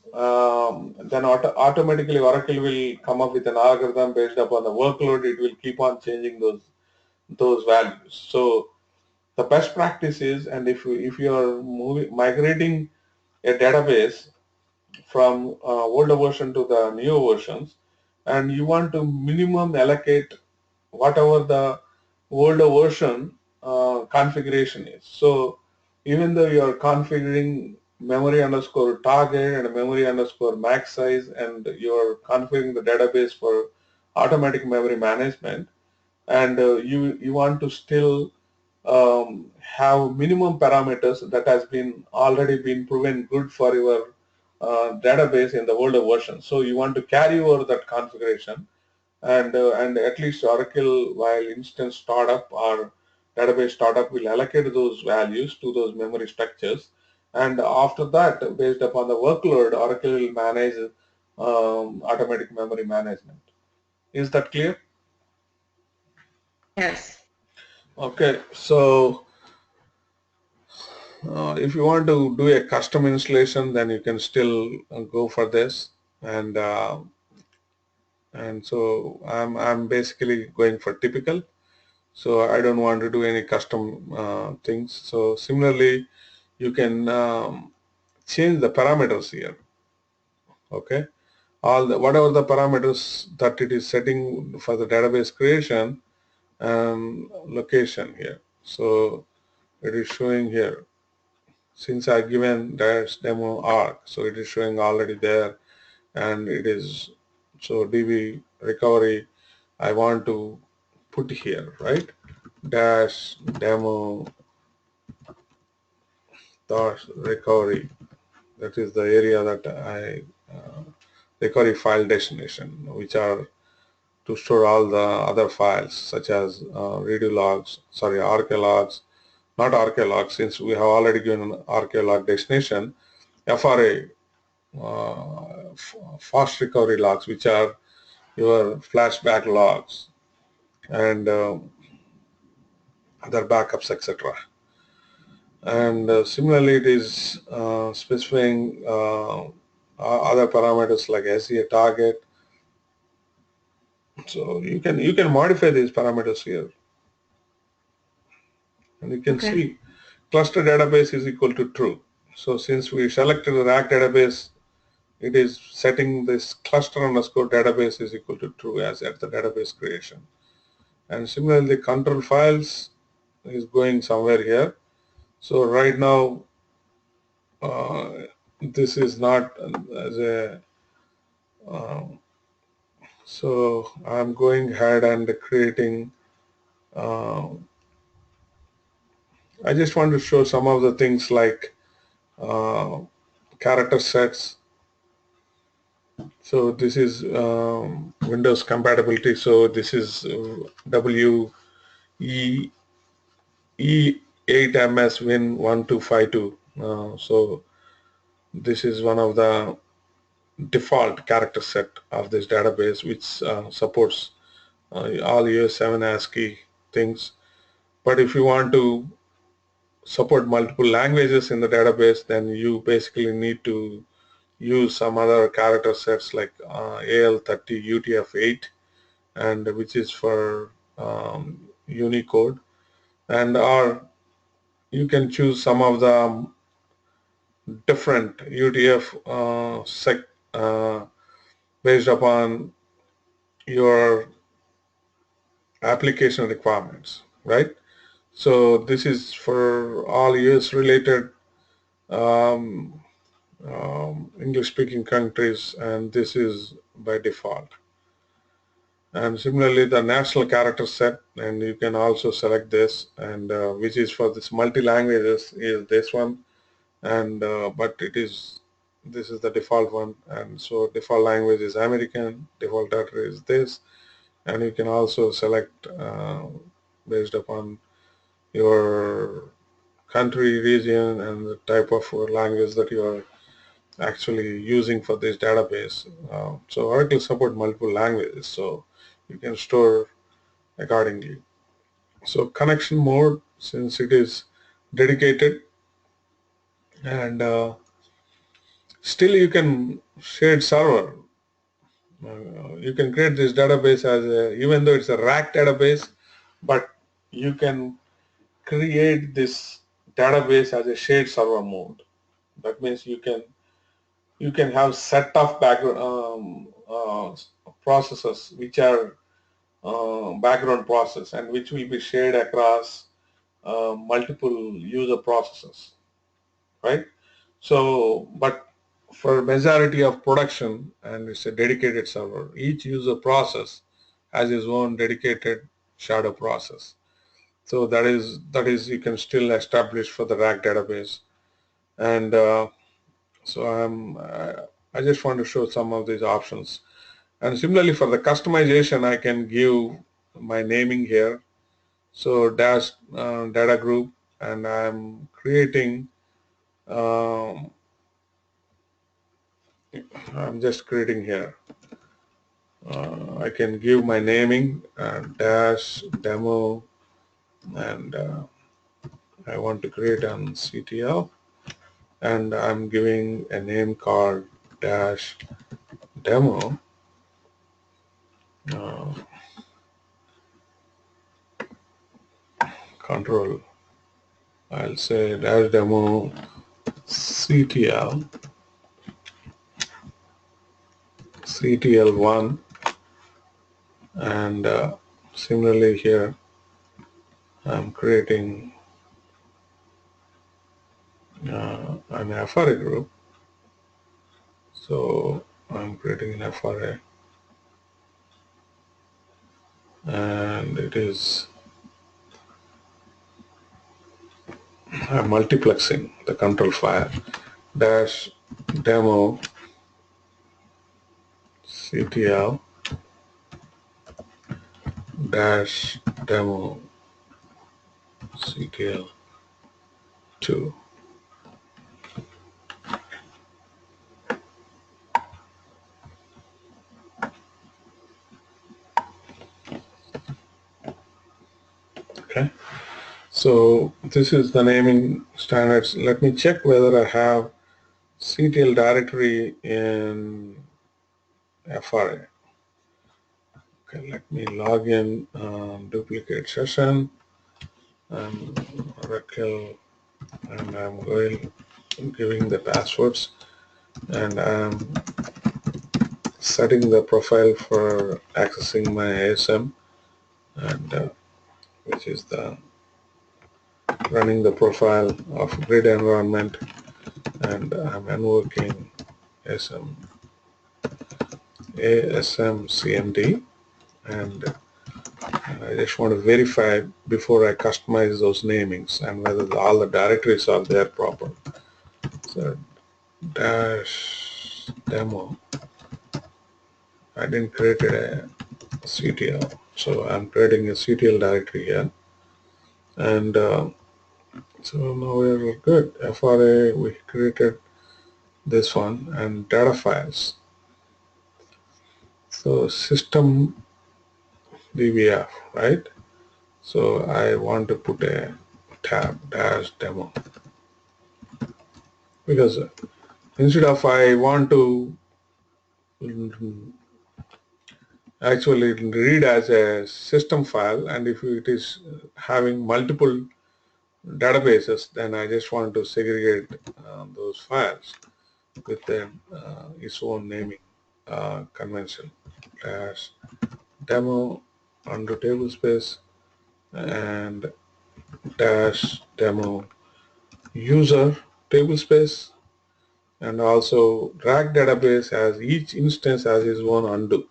then automatically Oracle will come up with an algorithm based upon the workload. It will keep on changing those values. So the best practice is, and if you are migrating a database from older version to the newer versions, and you want to minimum allocate whatever the older version configuration is. So even though you are configuring memory underscore target and memory underscore max size, and you are configuring the database for automatic memory management, and you want to still have minimum parameters that has been already been proven good for your database in the older version. So you want to carry over that configuration, and at least Oracle, while instance startup or database startup will allocate those values to those memory structures, and after that, based upon the workload, Oracle will manage automatic memory management. Is that clear? Yes. Okay, so if you want to do a custom installation, then you can still go for this, and so I'm basically going for typical. So I don't want to do any custom things. So similarly, you can change the parameters here. Okay, all the whatever the parameters that it is setting for the database creation and location here. So it is showing here. Since I given dash demo arc, so it is showing already there, and it is so DB recovery. I want to put here, right? Dash demo dash recovery. That is the area that I recovery file destination, which are to store all the other files such as redo logs, sorry, RK logs, not RK logs, since we have already given an RK log destination, FRA, fast recovery logs, which are your flashback logs and other backups, etc. And similarly, it is specifying other parameters like SEA target. So you can modify these parameters here, and you can Okay. see cluster database is equal to true. So since we selected the RAC database, it is setting this cluster underscore database is equal to true as at the database creation. And similarly, control files is going somewhere here. So right now, uh, this is not as a, so I'm going ahead and creating, uh, I just want to show some of the things like uh, character sets. So this is Windows compatibility. So this is W E E8MS Win 1252. So this is one of the default character set of this database, which supports all US7 ASCII things. But if you want to support multiple languages in the database, then you basically need to use some other character sets like AL30 UTF-8, and which is for Unicode, and or you can choose some of the different UTF based upon your application requirements, right? So this is for all US related um, English speaking countries, and this is by default. And similarly, the national character set, and you can also select this, and which is for this multi languages is this one, and but it is, this is the default one, and so default language is American, default data is this, and you can also select based upon your country, region, and the type of language that you are actually using for this database. So Oracle support multiple languages, so you can store accordingly. So connection mode, since it is dedicated, and still you can shared server. You can create this database as a, even though it's a RAC database, but you can create this database as a shared server mode. That means you can have set of background processes which are background process and which will be shared across multiple user processes, right? So, but for majority of production, and it's a dedicated server, each user process has its own dedicated shadow process. So that is you can still establish for the RAC database, and so I just want to show some of these options. And similarly for the customization, I can give my naming here, So dash data group, and I'm creating, um, I'm just creating here. I can give my naming dash demo, and I want to create an CTL, and I'm giving a name called dash demo. Uh, Control, I'll say dash demo CTL1, and similarly here I'm creating an FRA group. So I'm creating an FRA, and it is, I'm multiplexing the control file dash demo CTL dash demo CTL2. Okay, so this is the naming standards. Let me check whether I have CTL directory in FRA. Okay, let me log in, duplicate session, and Raquel, and I'm giving the passwords, and I'm setting the profile for accessing my ASM, and which is the running the profile of grid environment, and I'm invoking ASM CMD, and I just want to verify before I customize those namings and whether all the directories are there proper. So dash demo, I didn't create a CTL, so I'm creating a CTL directory here, and so now we're good. FRA, we created this one, and data files. So system DBF, right? So I want to put a tab dash demo, because instead of I want to actually read as a system file, and if it is having multiple databases, then I just want to segregate those files with its own naming convention dash demo under table space and dash demo user table space, and also RAC database has each instance has its own undo.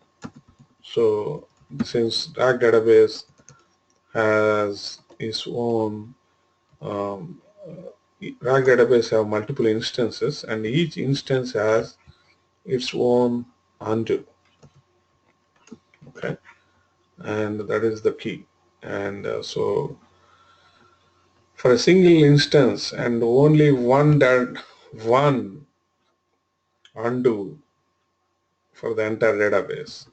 So since RAC database has its own RAC database have multiple instances, and each instance has its own undo. Okay, and that is the key. And so for a single instance and only one undo for the entire database,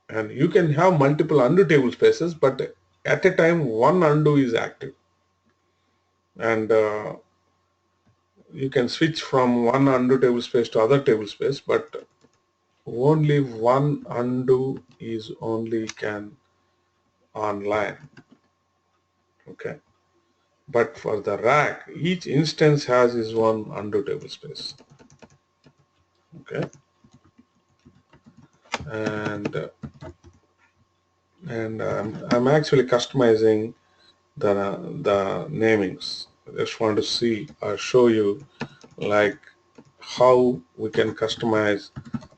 and you can have multiple undo table spaces, but at a time one undo is active, and you can switch from one undo table space to other table space, but only one undo is only can online. Okay, but for the RAC each instance has its own undo table space. Okay, and I'm actually customizing the namings. I just want to see or show you like how we can customize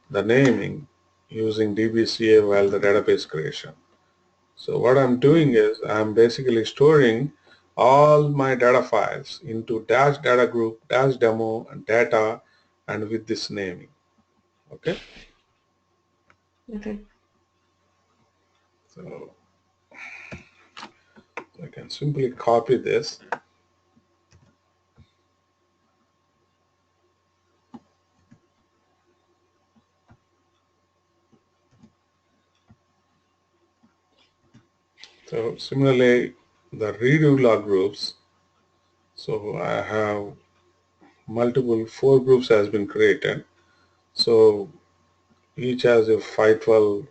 the naming using DBCA while the database creation. So what I'm doing is I'm basically storing all my data files into dash data group, dash demo, and data, and with this naming. Okay. Okay. So simply copy this. So similarly, the redo log groups. So I have multiple 4 groups has been created. So each has a 512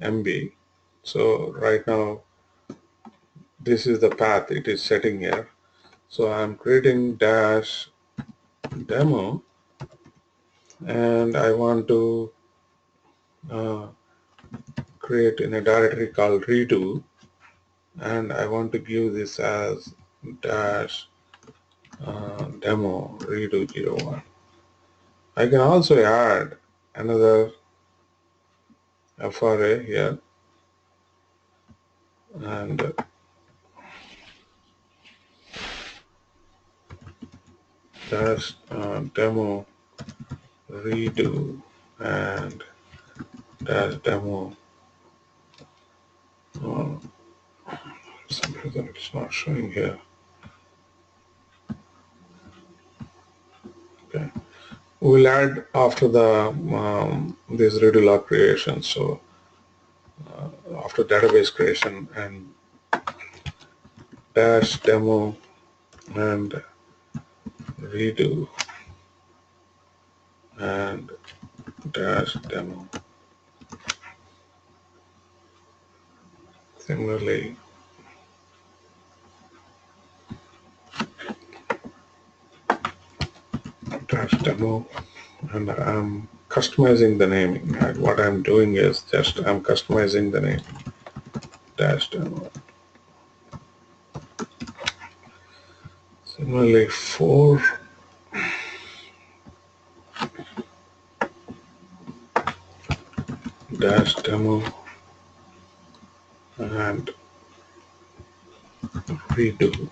MB. So right now this is the path it is setting here. So I'm creating dash demo, and I want to uh, create in a directory called redo, and I want to give this as dash demo redo 01. I can also add another FRA here, and dash demo redo and dash demo. Uh, some reason it's not showing here. Okay, we'll add after the this redo log creation. So after database creation, and dash demo and redo and dash demo. Similarly, dash demo, and I'm customizing the naming. What I'm doing is just I'm customizing the name dash demo. Similarly, for dash demo and redo.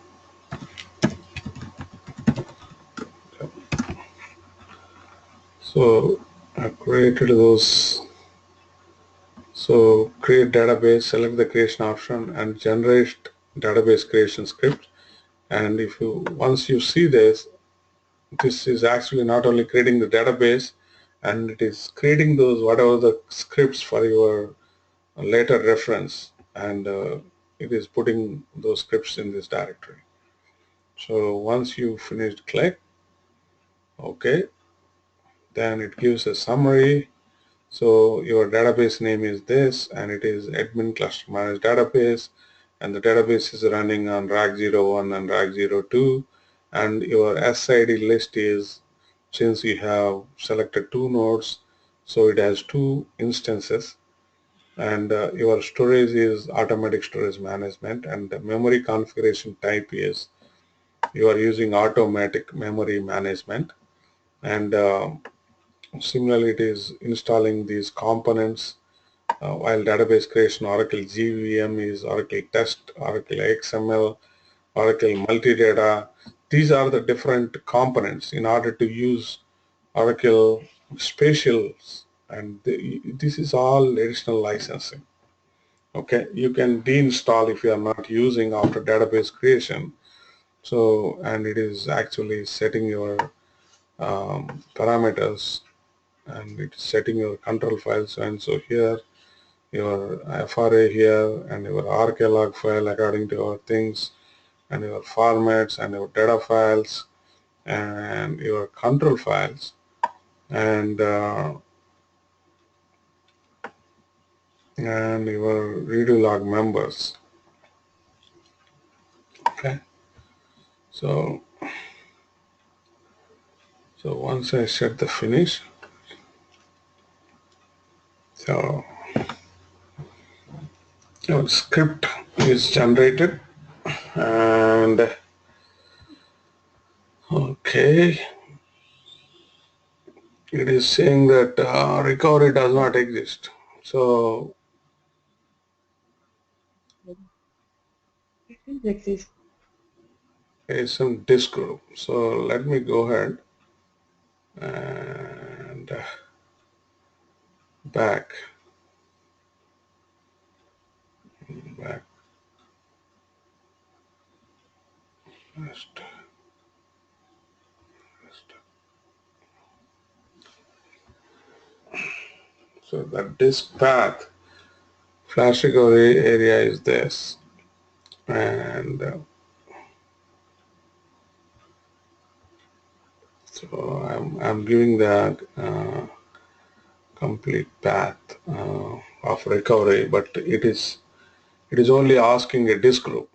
So I created those. So create database, select the creation option, and generate database creation script. And if you once you see this, this is actually not only creating the database, and it is creating those whatever the scripts for your later reference, and it is putting those scripts in this directory. So once you finished, click OK. Then it gives a summary. So your database name is this, and it is admin cluster managed database, and the database is running on RAC01 and RAC02, and your SID list is, since you have selected 2 nodes, so it has 2 instances, and your storage is automatic storage management, and the memory configuration type is you are using automatic memory management, and similarly it is installing these components. While database creation, Oracle GVM is Oracle Test, Oracle XML, Oracle Multidata. These are the different components in order to use Oracle Spatials, and this is all additional licensing. Okay, you can deinstall if you are not using after database creation. So, and it is actually setting your parameters, and it's setting your control files, and so here your FRA here and your RK file according to your things, and your formats and your data files and your control files, and your redo log members. Okay, so once I set the finish, so your script is generated, and okay, it is saying that recovery does not exist. So It exists. there is some disk group. So let me go ahead and back. Next. So the disk path flash recovery area is this, and so I'm giving the complete path of recovery, but it is only asking a disk group.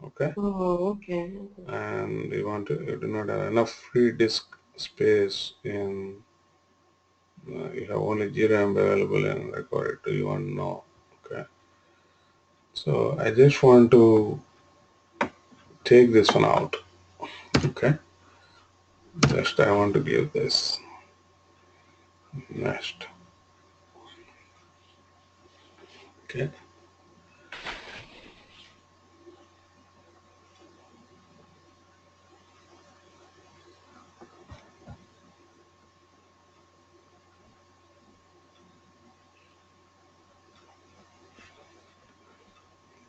Okay. Oh, okay. And you do not have enough free disk space in you have only 0 MB available in recovery. Do you want to know? Okay. So I just want to take this one out. Okay. Just I want to give this next. Okay.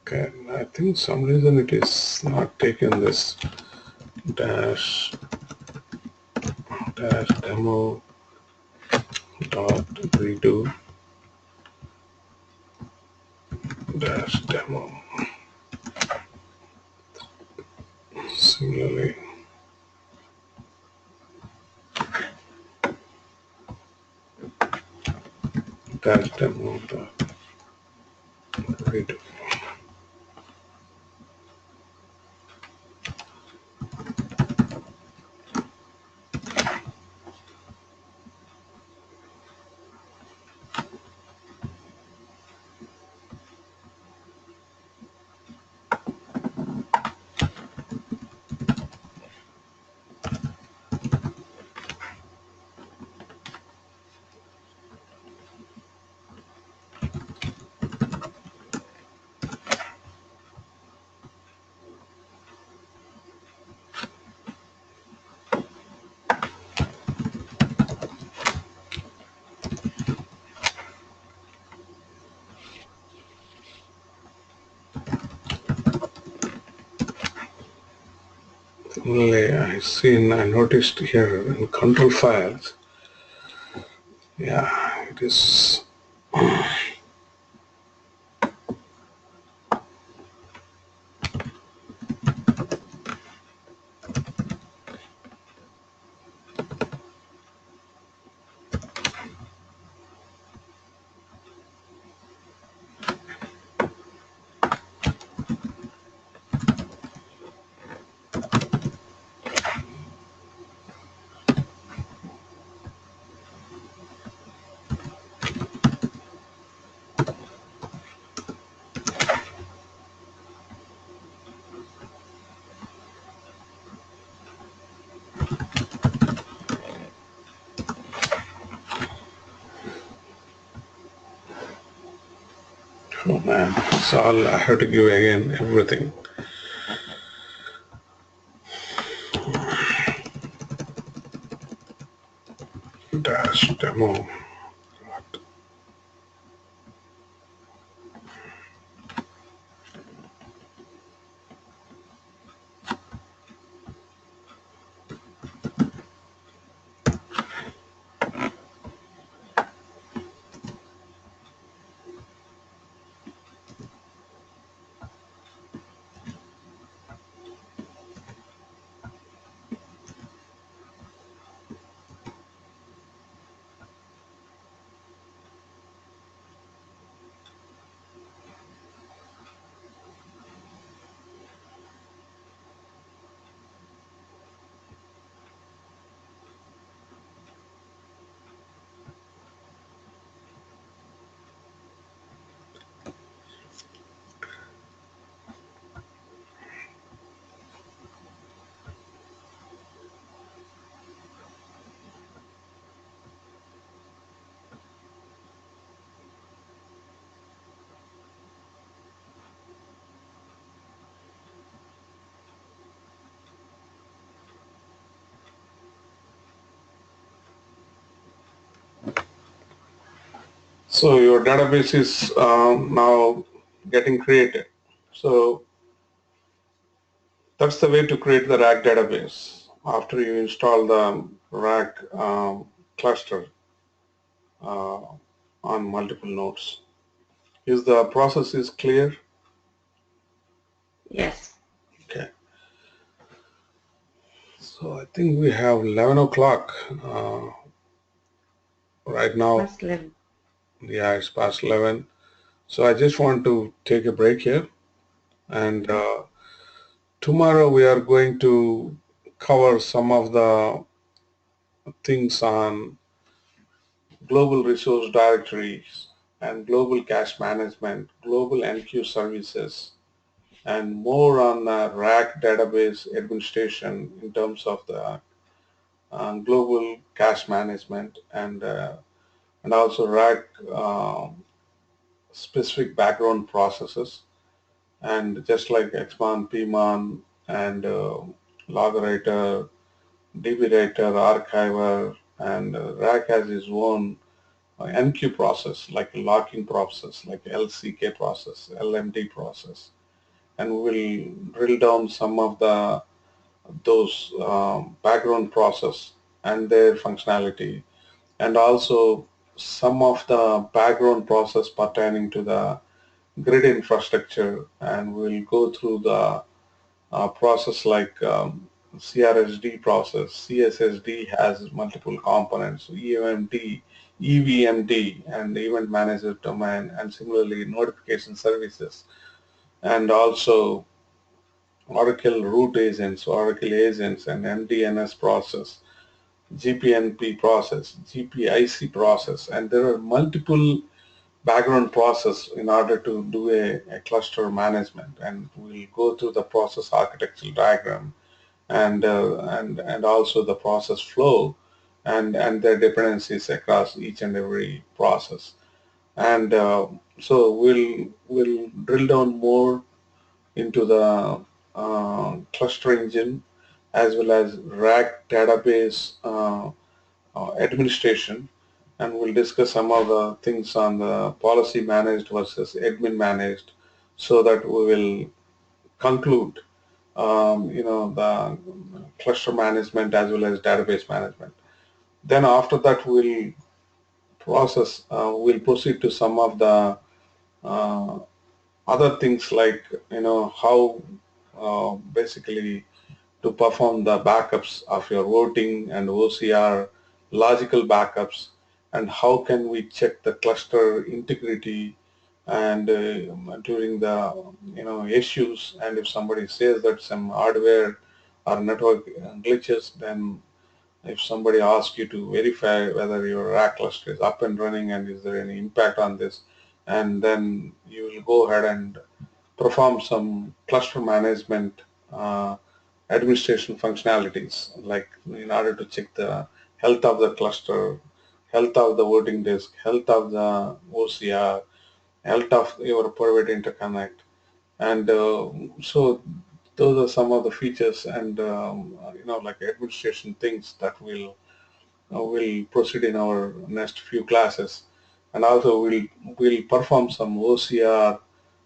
Okay. I think some reason it is not taking this dash demo dot redo dash demo. Similarly, dash demo dot redo. Similarly, I noticed here in control files, yeah, it is. Oh man, so I have to give again everything. Dash demo. So your database is now getting created. So That's the way to create the RAC database. After you install the RAC cluster uh, on multiple nodes. Is the process is clear? Yes. Okay. So I think we have 11 o'clock right now. Past 11. Yeah, it's past 11. So I just want to take a break here. And tomorrow we are going to cover some of the things on global resource directories and global cache management, global NQ services, and more on RAC database administration in terms of the global cache management and also RAC specific background processes, and just like XMON, PMON, and Logwriter, DBWriter, Archiver, and RAC has its own NQ process, like a locking process, like LCK process, LMD process, and we will drill down some of the those background process and their functionality, and also some of the background process pertaining to the grid infrastructure, and we'll go through the process like CRSD process. CSSD has multiple components, EMD, EVMD, and event manager domain, and similarly notification services, and also Oracle root agents, Oracle agents, and MDNS process, GPNP process, GPIC process, and there are multiple background process in order to do a cluster management, and we'll go through the process architectural diagram and also the process flow and their dependencies across each and every process. And so we'll drill down more into the cluster engine as well as RAC database administration, and we'll discuss some of the things on the policy managed versus admin managed, so that we will conclude the cluster management as well as database management. Then after that we'll proceed to some of the uh, other things like how basically to perform the backups of your voting and OCR, logical backups, and how can we check the cluster integrity and during the issues, and if somebody says that some hardware or network glitches, then if somebody asks you to verify whether your RAC cluster is up and running and is there any impact on this, and then you will go ahead and perform some cluster management administration functionalities, like in order to check the health of the cluster, health of the voting disk, health of the OCR, health of your private interconnect. And so those are some of the features and like administration things that will proceed in our next few classes. And also we'll perform some OCR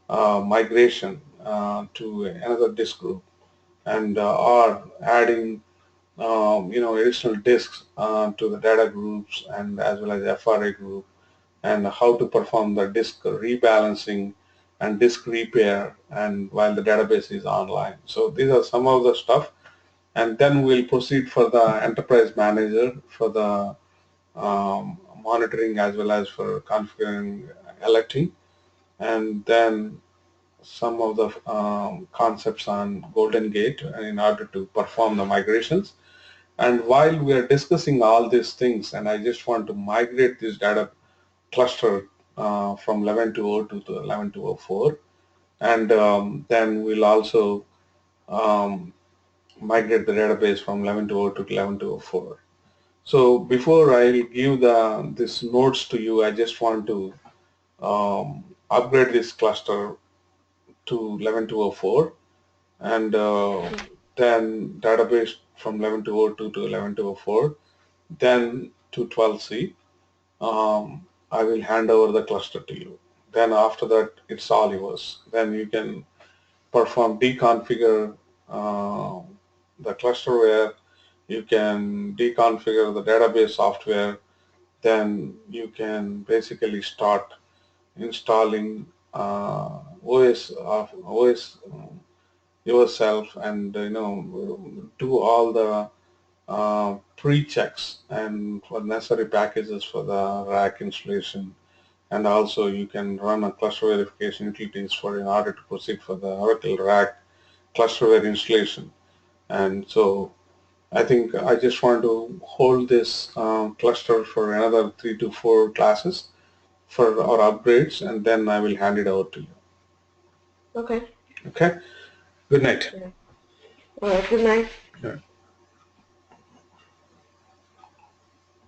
migration to another disk group, and or adding additional disks to the data groups and as well as FRA group, and how to perform the disk rebalancing and disk repair and while the database is online. So these are some of the stuff, and then we'll proceed for the enterprise manager for the monitoring as well as for configuring electing, and then some of the concepts on Golden Gate in order to perform the migrations. And while we are discussing all these things, and I just want to migrate this data cluster from 11.202 to 11.204, and then we'll also um, migrate the database from 11.202 to 11.204. So before I give this notes to you, I just want to upgrade this cluster to 11.204, and then database from 11.202 to 11.204, then to 12c. I will hand over the cluster to you. Then after that, it's all yours. Then you can perform deconfigure uh, the cluster where you can deconfigure the database software, then you can basically start installing OS yourself, and do all the pre-checks and for necessary packages for the RAC installation, and also you can run a cluster verification utilities for in order to proceed for the Oracle RAC clusterware installation. And so I think I just want to hold this cluster for another 3 to 4 classes for our upgrades, and then I will hand it over to you. Okay. Okay. Good night. Yeah. All right. Good night. Yeah.